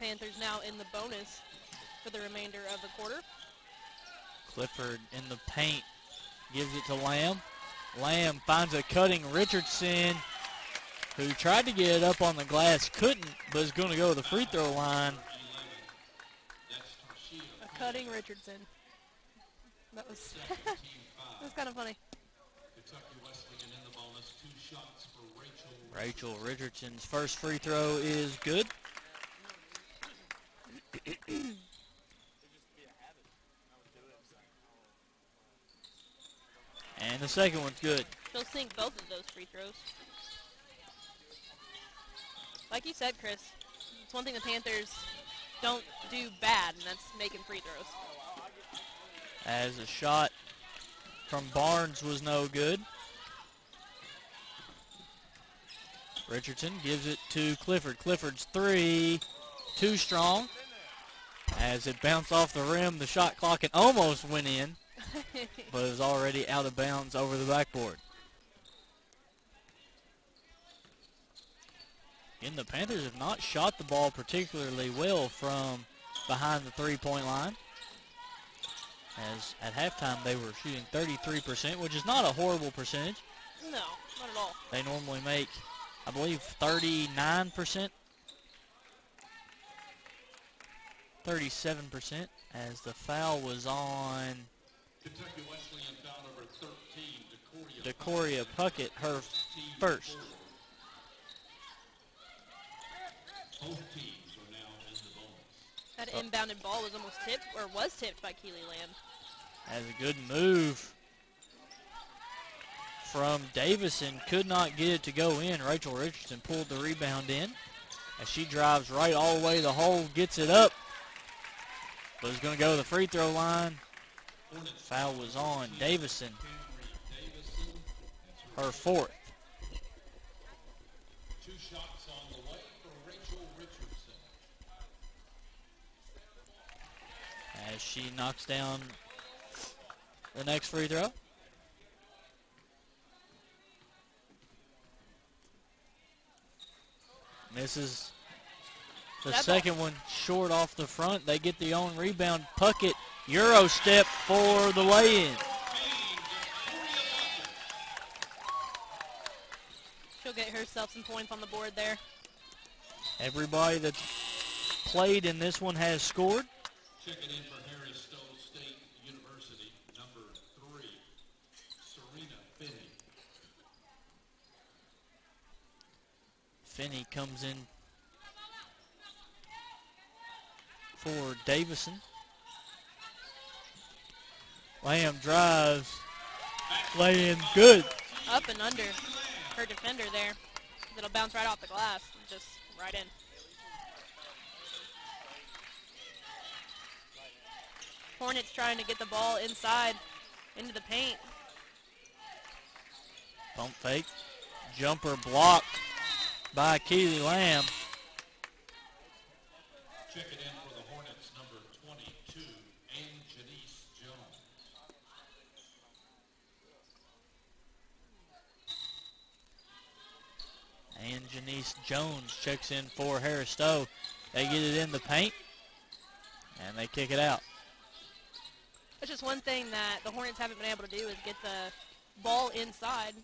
Panthers now in the bonus for the remainder of the quarter. Clifford in the paint, gives it to Lamb. Lamb finds a cutting Richardson, who tried to get it up on the glass, couldn't, but is going to go to the free throw line. A cutting Richardson. That was that was kind of funny. Rachel Richardson's first free throw is good. And the second one's good. She'll sink both of those free throws. Like you said, Chris, it's one thing the Panthers don't do bad, and that's making free throws. As a shot from Barnes was no good. Richardson gives it to Clifford. Clifford's three, too strong. As it bounced off the rim, the shot clock and almost went in, but it was already out of bounds over the backboard. Again, the Panthers have not shot the ball particularly well from behind the three-point line. As at halftime they were shooting 33%, which is not a horrible percentage. No, not at all. They normally make, I believe, 39%. 37%, as the foul was on Kentucky Wesleyan foul number 13, Decoria Puckett, her first. Both teams are now in the bonus. That inbounded ball was almost tipped, or was tipped by Keely Lamb. As a good move from Davison, could not get it to go in. Rachel Richardson pulled the rebound in as she drives right all the way to the hole, gets it up, but is going to go to the free throw line. Foul was on Davison, her fourth. 2 shots on the way for Rachel Richardson. As she knocks down the next free throw. Misses the That second one short off the front. They get the own rebound. Puckett, Euro step for the lay-in. She'll get herself some points on the board there. Everybody that's played in this one has scored. Checking in for Stowe State University, number 3, Serena Finney. Finney comes in for Davison. Lamb drives. Lay in good. Up and under her defender there. It'll bounce right off the glass and just right in. Hornets trying to get the ball inside into the paint. Pump fake. Jumper blocked by Keely Lamb. Checking in for the Hornets, number 22, and Janice Jones. And Janice Jones checks in for Harris Stowe. They get it in the paint, and they kick it out. That's just one thing that the Hornets haven't been able to do is get the ball inside.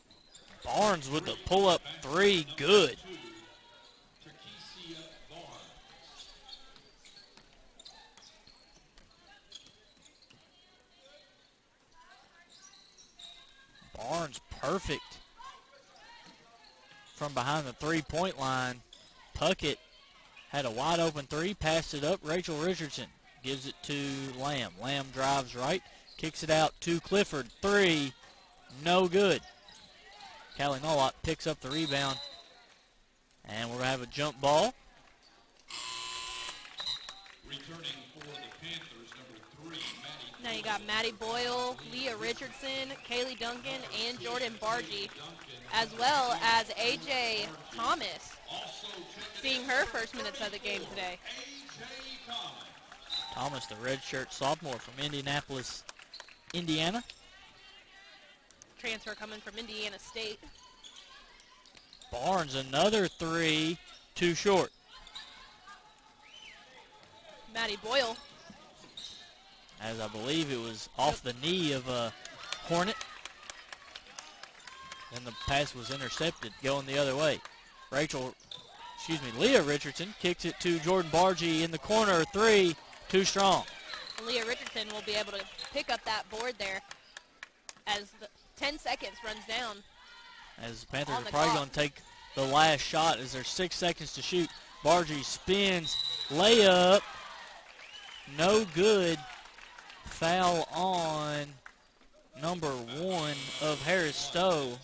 Barnes with the pull-up three, good. Terkesia Barnes. Barnes perfect from behind the three-point line. Puckett had a wide open three, passed it up. Rachel Richardson gives it to Lamb. Lamb drives right, kicks it out to Clifford. Three, no good. Callie Nolot picks up the rebound, and we're going to have a jump ball. Returning for the Panthers, number 3, Maddie. Now you got Maddie Boyle, Leah Richardson, Kaylee Duncan, and Jordan Bargy, as well as A.J. Thomas, seeing her first minutes of the game today. A.J. Thomas. Thomas, the redshirt sophomore from Indianapolis, Indiana. Transfer coming from Indiana State. Barnes, another three, too short. Maddie Boyle. As I believe it was off the knee of a Hornet. And the pass was intercepted going the other way. Leah Richardson kicks it to Jordan Bargy in the corner. Three, too strong. Leah Richardson will be able to pick up that board there as the 10 seconds runs down. As the Panthers On are the probably clock. going to take the last shot as there's 6 seconds to shoot. Bargy spins, layup, no good. Foul on number 1 of Harris Stowe.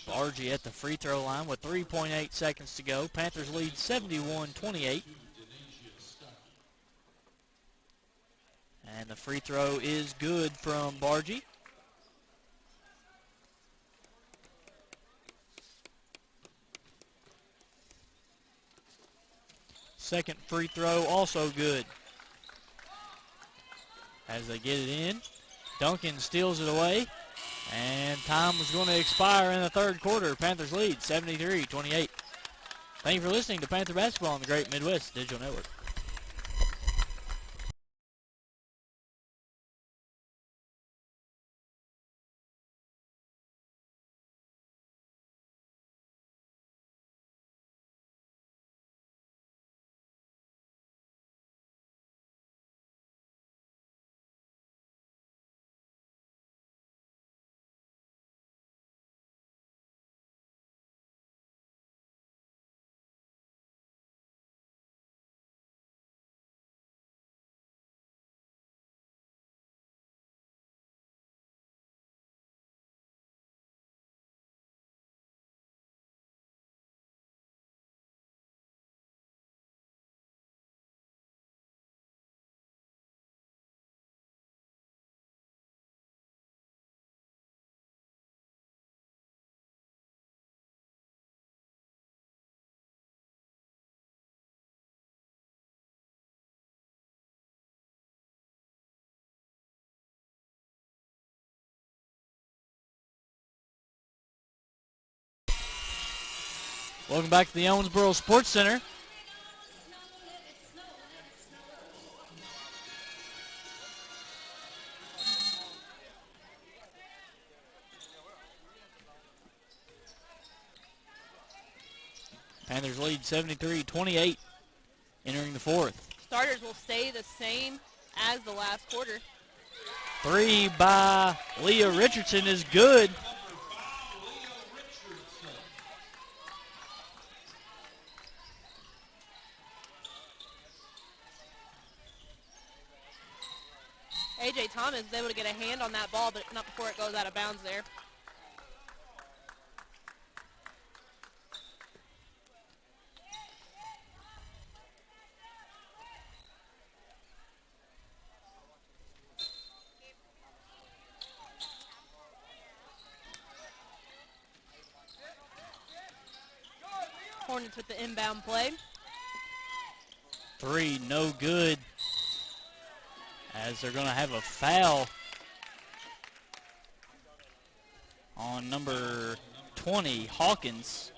Bargy at the free throw line with 3.8 seconds to go. Panthers lead 71-28. And the free throw is good from Bargy. Second free throw also good. As they get it in, Duncan steals it away. And time was going to expire in the third quarter. Panthers lead 73-28. Thank you for listening to Panther Basketball on the Great Midwest Digital Network. Welcome back to the Owensboro Sports Center. Panthers lead 73-28 entering the fourth. Starters will stay the same as the last quarter. Three by Leah Richardson is good. A.J. Thomas is able to get a hand on that ball, but not before it goes out of bounds there. Hornets with the inbound play. Three, no good. As they're going to have a foul on number 20, Hawkins.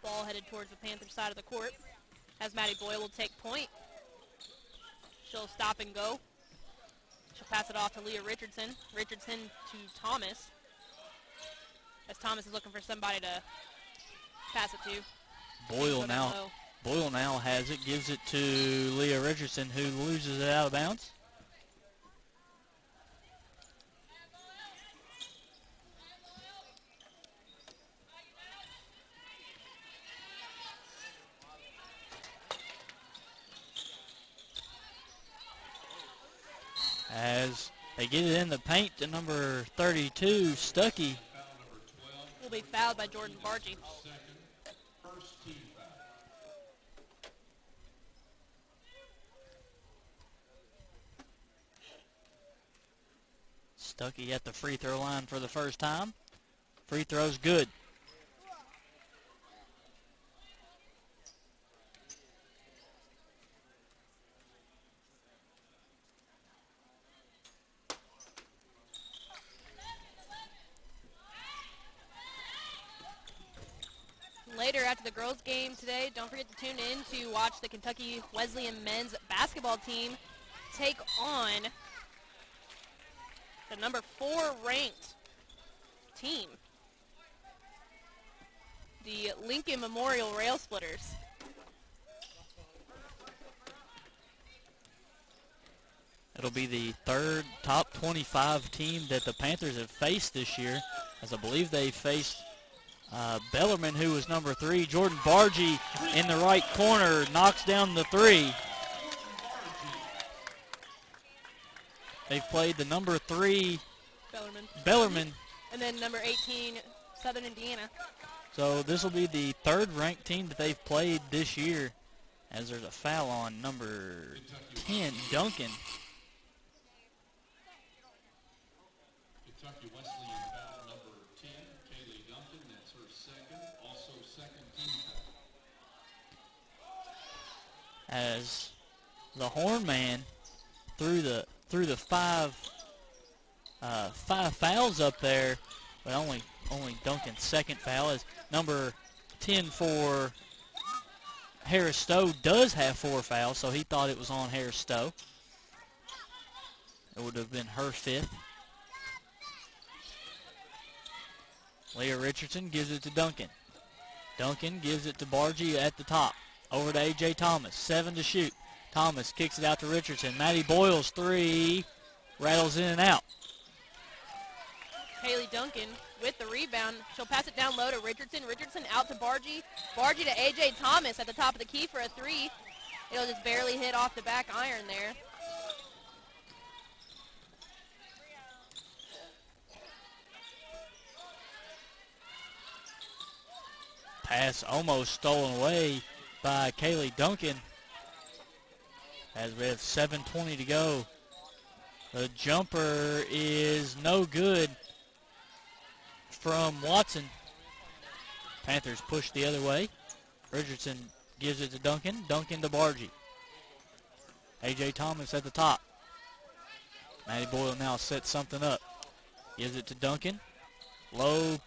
Ball headed towards the Panther side of the court as Maddie Boyle will take point. She'll stop and go. She'll pass it off to Leah Richardson. Richardson to Thomas. As Thomas is looking for somebody to pass it to. Boyle now has it, gives it to Leah Richardson, who loses it out of bounds. As they get it in the paint to number 32, Stuckey. Will be fouled by Jordan Bargy. Stuckey at the free throw line for the first time. Free throw's good. Later after the girls' game today, don't forget to tune in to watch the Kentucky Wesleyan men's basketball team take on the number 4 ranked team, the Lincoln Memorial Rail Splitters. It'll be the third top 25 team that the Panthers have faced this year, as I believe they faced Bellerman, who was number 3. Jordan Bargy in the right corner knocks down the 3. They've played the number 3 Bellerman. And then number 18, Southern Indiana. So this will be the 3rd ranked team that they've played this year, as there's a foul on number 10, Duncan. Kentucky Wesleyan foul number 10, Kaylee Duncan. That's her second. Also second team foul. As the horn man through the 5 fouls up there, but only Duncan's second foul, is number 10 for Harris Stowe does have 4 fouls, so he thought it was on Harris Stowe. It would have been her 5th. Leah Richardson gives it to Duncan. Duncan gives it to Bargy at the top. Over to A.J. Thomas. 7 to shoot. Thomas kicks it out to Richardson. Maddie Boyle's 3 rattles in and out. Haley Duncan with the rebound. She'll pass it down low to Richardson. Richardson out to Bargy. Bargy to A.J. Thomas at the top of the key for a 3. It'll just barely hit off the back iron there. Pass almost stolen away by Kaylee Duncan, as we have 7:20 to go. The jumper is no good from Watson. Panthers push the other way. Richardson gives it to Duncan. Duncan to Bargy. A.J. Thomas at the top. Maddie Boyle now sets something up. Gives it to Duncan. Low,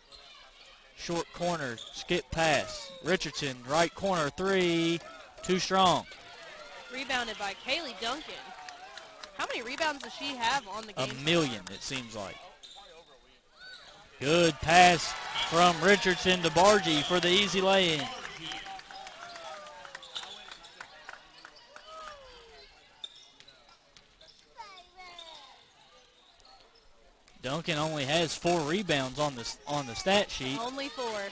short corner, skip pass. Richardson, right corner, 3. Too strong. Rebounded by Kaylee Duncan. How many rebounds does she have on the game? 1,000,000, it seems like. Good pass from Richardson to Bargy for the easy lay-in. Duncan only has 4 rebounds on the stat sheet. Only 4.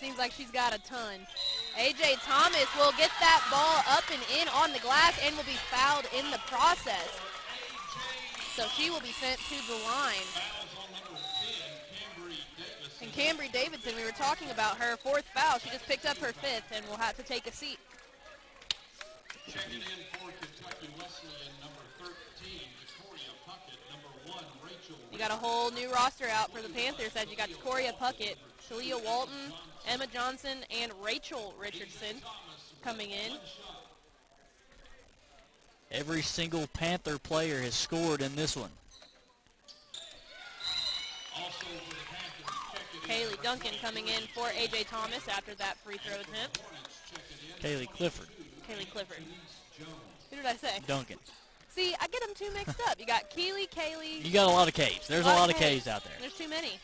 Seems like she's got a ton. A.J. Thomas will get that ball up and in on the glass and will be fouled in the process. So she will be sent to the line. And Cambry Davidson, we were talking about her 4th foul. She just picked up her 5th and will have to take a seat. Checking in for Kentucky Wesleyan, number 13, Victoria Puckett, number 1, Rachel. You got a whole new roster out for the Panthers as you got Coria Puckett, Talia Walton, Emma Johnson, and Rachel Richardson coming in. Every single Panther player has scored in this one. Also for the Panthers, checking in. Kaylee Duncan coming in for A.J. Thomas after that free throw attempt. Kaylee Clifford. Kaylee Clifford. Who did I say? Duncan. See, I get them too mixed up. You got Keely, Kaylee. You got a lot of K's. There's a lot of K's out there. There's too many.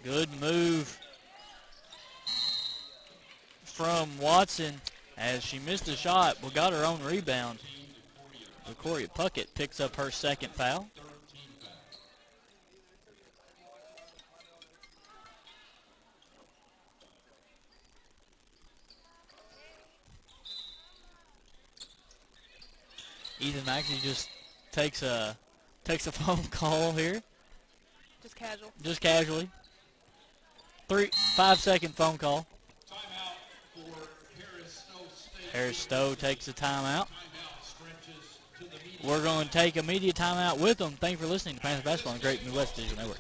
Good move from Watson as she missed a shot but got her own rebound. Victoria Puckett picks up her 2nd foul. Ethan actually just takes a phone call here. Just casual. Just casually. 5-second phone call. Timeout for Harris Stowe State. Harris Stowe takes a timeout. Timeout stretches to the media. We're going to take a media timeout with them. Thank you for listening to Panther Basketball on the Great Midwest Digital Network.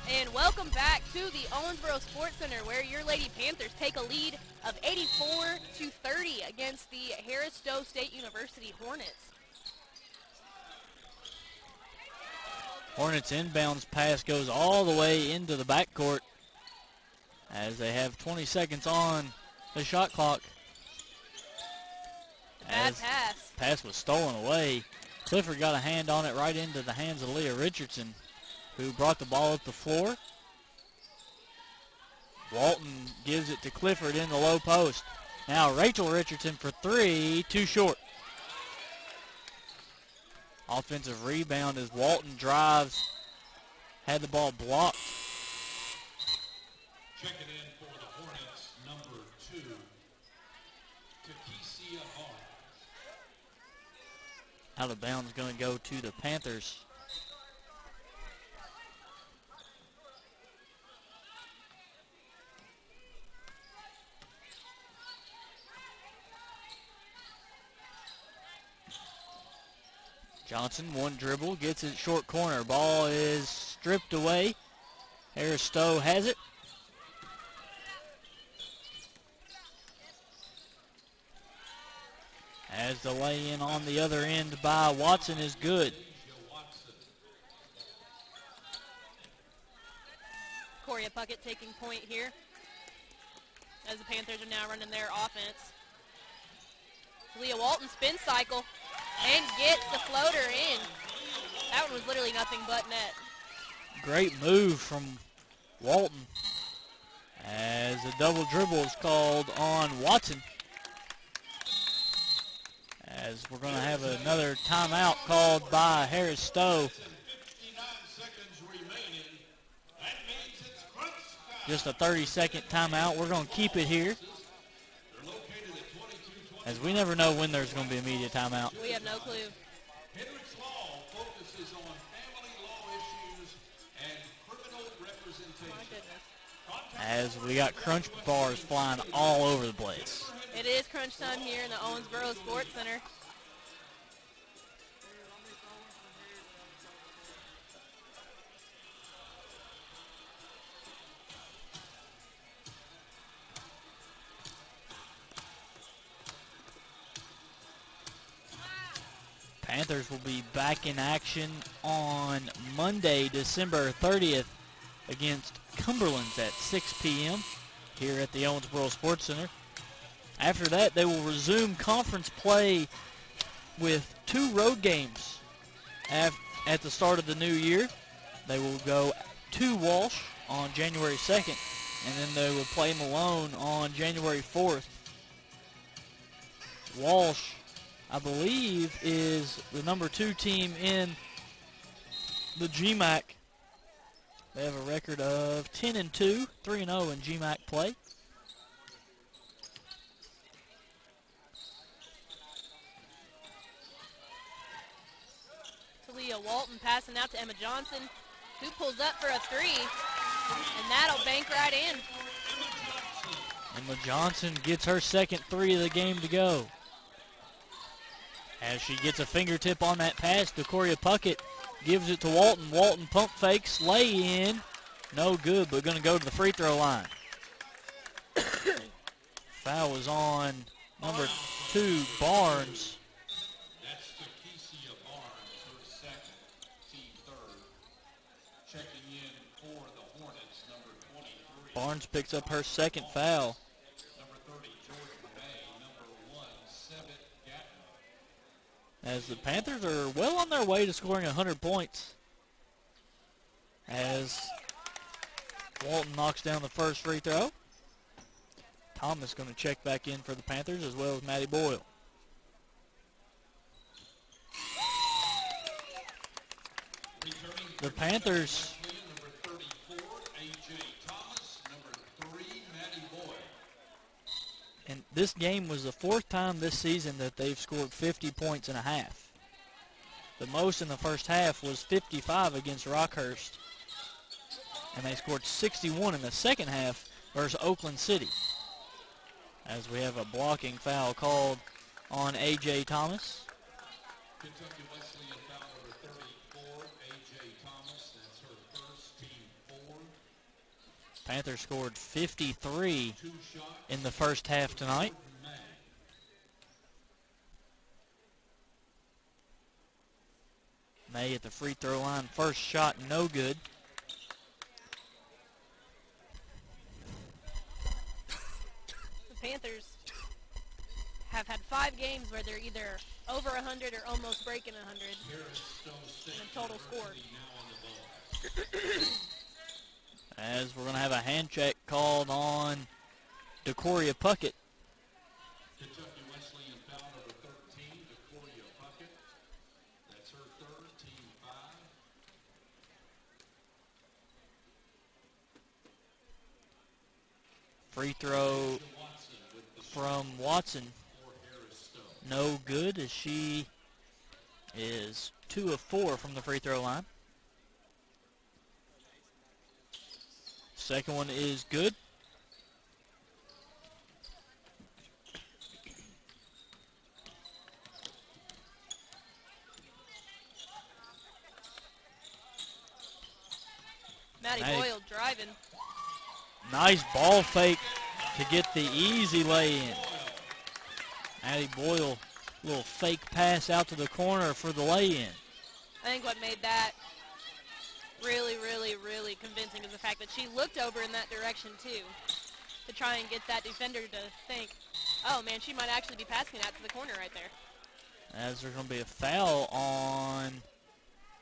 And welcome back to the Owensboro Sports Center, where your Lady Panthers take a lead of 84-30 against the Harris-Stowe State University Hornets. Hornets inbounds pass goes all the way into the backcourt as they have 20 seconds on the shot clock. Bad pass. Pass was stolen away. Clifford got a hand on it right into the hands of Leah Richardson, who brought the ball up the floor. Walton gives it to Clifford in the low post. Now Rachel Richardson for three, too short. Offensive rebound as Walton drives, had the ball blocked. Checking in for the Hornets, number 2, Takesia Barnes. Out of bounds, going to go to the Panthers. Johnson, one dribble, gets it short corner. Ball is stripped away. Harris-Stowe has it. As the lay-in on the other end by Watson is good. Coria Puckett taking point here, as the Panthers are now running their offense. Leah Walton spin cycle and gets the floater in. That one was literally nothing but net. Great move from Walton as a double dribble is called on Watson. As we're going to have another timeout called by Harris-Stowe. 59 seconds remaining. That means it's crunch time. Just a 30-second timeout. We're going to keep it here, They're located at 22-20. as we never know when there's going to be a media timeout. We have no clue. Hendricks Law focuses on family law issues and criminal representation. My goodness. As we got crunch bars flying all over the place. It is crunch time here in the Owensboro Sports Center. Panthers will be back in action on Monday, December 30th against Cumberland's at 6 p.m. here at the Owensboro Sports Center. After that, they will resume conference play with 2 road games at the start of the new year. They will go to Walsh on January 2nd, and then they will play Malone on January 4th. Walsh, I believe, is the number 2 team in the GMAC. They have a record of 10-2, 3-0 in GMAC play. Talia Walton passing out to Emma Johnson, who pulls up for a 3, and that'll bank right in. Emma Johnson gets her second 3 of the game to go. As she gets a fingertip on that pass, Decoria Puckett gives it to Walton. Walton pump fakes, lay in. No good, but going to go to the free throw line. Foul was on number 2, Barnes. That's Takesia Barnes, her second, team third. Checking in for the Hornets, number 23. Barnes picks up her second foul. Number 30, Jordan May. Number 1, Sebit Gatton. As the Panthers are well on their way to scoring 100 points. As Walton knocks down the first free throw. Thomas going to check back in for the Panthers, as well as Maddie Boyle. The Panthers, Number 34, A.J. Thomas. Number 3, Maddie Boyle. and this game was the 4th time this season that they've scored 50 points in a half. The most in the first half was 55 against Rockhurst, and they scored 61 in the second half versus Oakland City. As we have a blocking foul called on A.J. Thomas. Kentucky Wesleyan foul number 34, A.J. Thomas. That's her first, team 4th. Panthers scored 53 Two shots. in the first half tonight. May. May at the free throw line. First shot, no good. The Panthers have had 5 games where they're either over 100 or almost breaking 100 Harris, Stowe State in a total score. University now on the ball. As we're going to have a hand check called on Decoria Puckett. Kentucky Wesleyan foul number 13, Decoria Puckett. That's her third, team 5. Free throw Watson with the from Watson. for Harris Stowe. No good, as she is 2 of 4 from the free throw line. Second one is good. Maddie Maddie. Boyle driving. Nice ball fake to get the easy lay-in. Maddie Boyle, little fake pass out to the corner for the lay-in. I think what made that really, really, really convincing is the fact that she looked over in that direction too to try and get that defender to think, oh man, she might actually be passing that to the corner right there. As there's going to be a foul on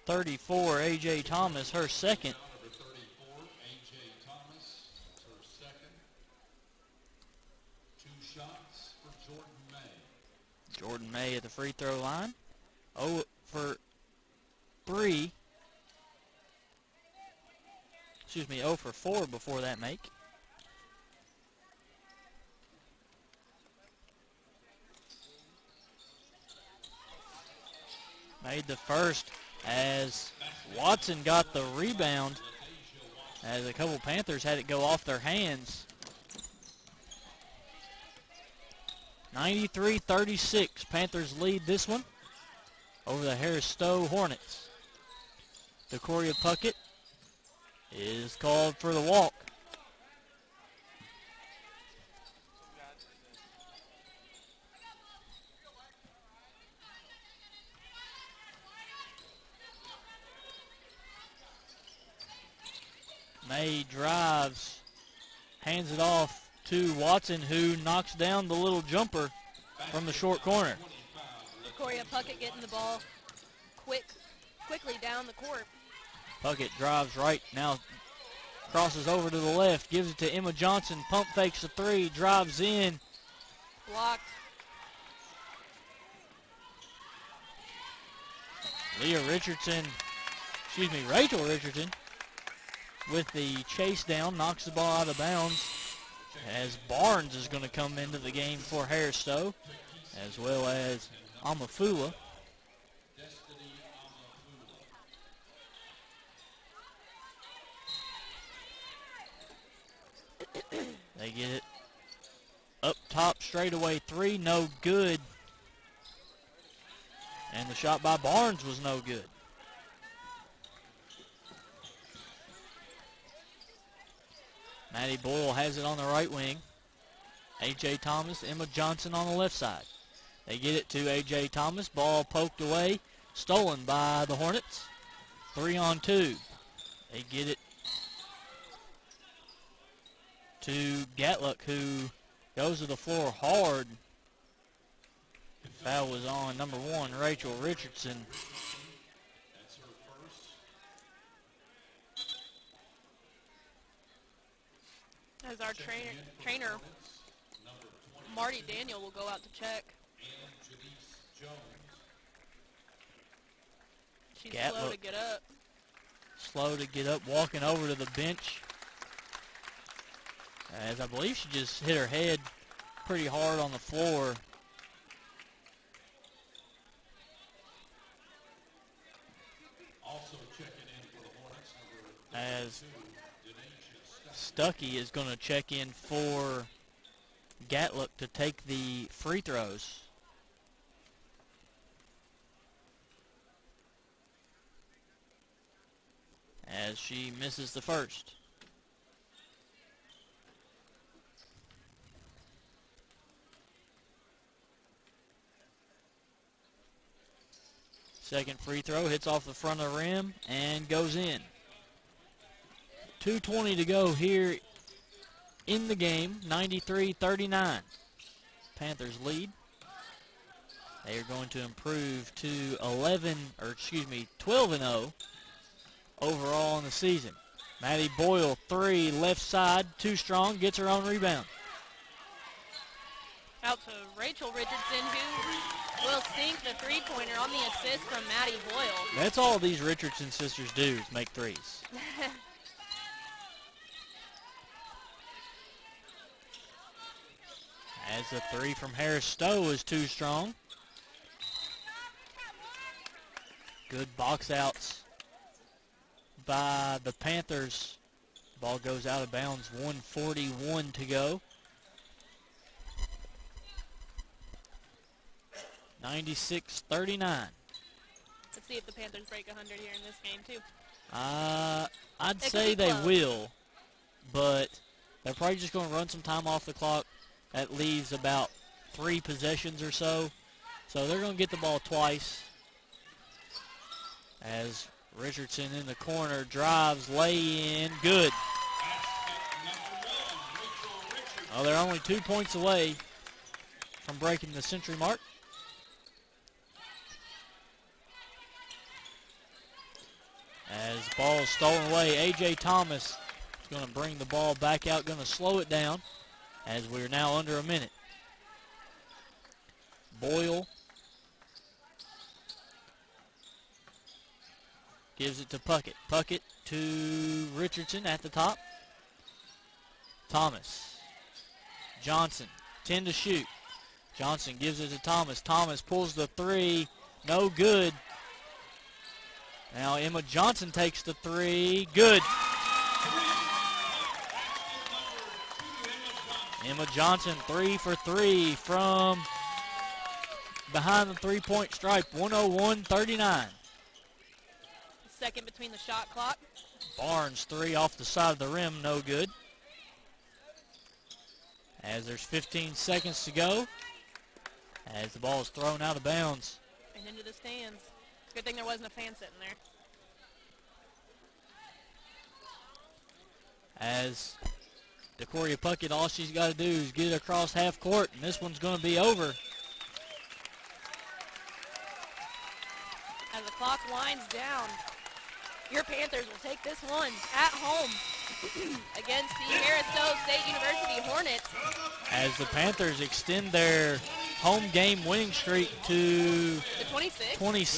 34, A.J. Thomas, her second. Foul number 34, A.J. Thomas. That's her second. 2 shots for Jordan May. Jordan May at the free throw line. 0 for 3. Excuse me, 0 for 4 before that make. Made the first as Watson got the rebound as a couple Panthers had it go off their hands. 93-36, Panthers lead this one over the Harris Stowe Hornets. Decoria Puckett is called for the walk. May drives, hands it off to Watson, who knocks down the little jumper from the short corner. Decoria Puckett getting the ball quickly down the court. Puckett drives right, now crosses over to the left, gives it to Emma Johnson, pump fakes the 3, drives in. Blocked. Rachel Richardson with the chase down, knocks the ball out of bounds as Barnes is going to come into the game for Harris Stowe, as well as Amafula. They get it up top, straightaway 3, no good. And the shot by Barnes was no good. Maddie Boyle has it on the right wing. A.J. Thomas, Emma Johnson on the left side. They get it to A.J. Thomas. Ball poked away. Stolen by the Hornets. 3-on-2. They get it to Gatluck, who goes to the floor hard. Foul was on number 1, Rachel Richardson. That's her first. As our trainer, Marty Daniel, will go out to check. And Janice Jones. She's Gatlow. slow to get up. Walking over to the bench. As I believe she just hit her head pretty hard on the floor. Also checking in for the Hornets, number As 32, Denasia Stuckey is going to check in for Gatluck to take the free throws. As she misses the first. Second free throw hits off the front of the rim and goes in. 2:20 to go here in the game, 93-39. Panthers lead. They are going to improve to 12-0 overall in the season. Maddie Boyle, 3, left side, too strong, gets her own rebound. Out to Rachel Richardson, who will sink the three-pointer on the assist from Maddie Boyle. That's all these Richardson sisters do is make threes. As the 3 from Harris Stowe is too strong. Good box outs by the Panthers. Ball goes out of bounds, 1:41 to go. 96-39. Let's see if the Panthers break 100 here in this game, too. I'd It say could be they close. will, but they're probably just going to run some time off the clock. That leaves about 3 possessions or so. So they're going to get the ball twice. As Richardson in the corner drives, lay in, good. Oh, they're only 2 points away from breaking the century mark. As the ball is stolen away, A.J. Thomas is going to bring the ball back out, going to slow it down as we're now under a minute. Boyle gives it to Puckett. Puckett to Richardson at the top. Thomas. Johnson, 10 to shoot. Johnson gives it to Thomas. Thomas pulls the 3, no good. Now Emma Johnson takes the 3, good. Emma Johnson 3 for 3 from behind the three-point stripe, 101-39. Second between the shot clock. Barnes 3 off the side of the rim, no good. As there's 15 seconds to go, as the ball is thrown out of bounds. And into the stands. Good thing there wasn't a fan sitting there. As DeCoria Puckett, all she's got to do is get it across half court, and this one's going to be over. As the clock winds down, your Panthers will take this one at home against the Harris Stowe State University Hornets. As the Panthers extend their home game winning streak to The 26. 26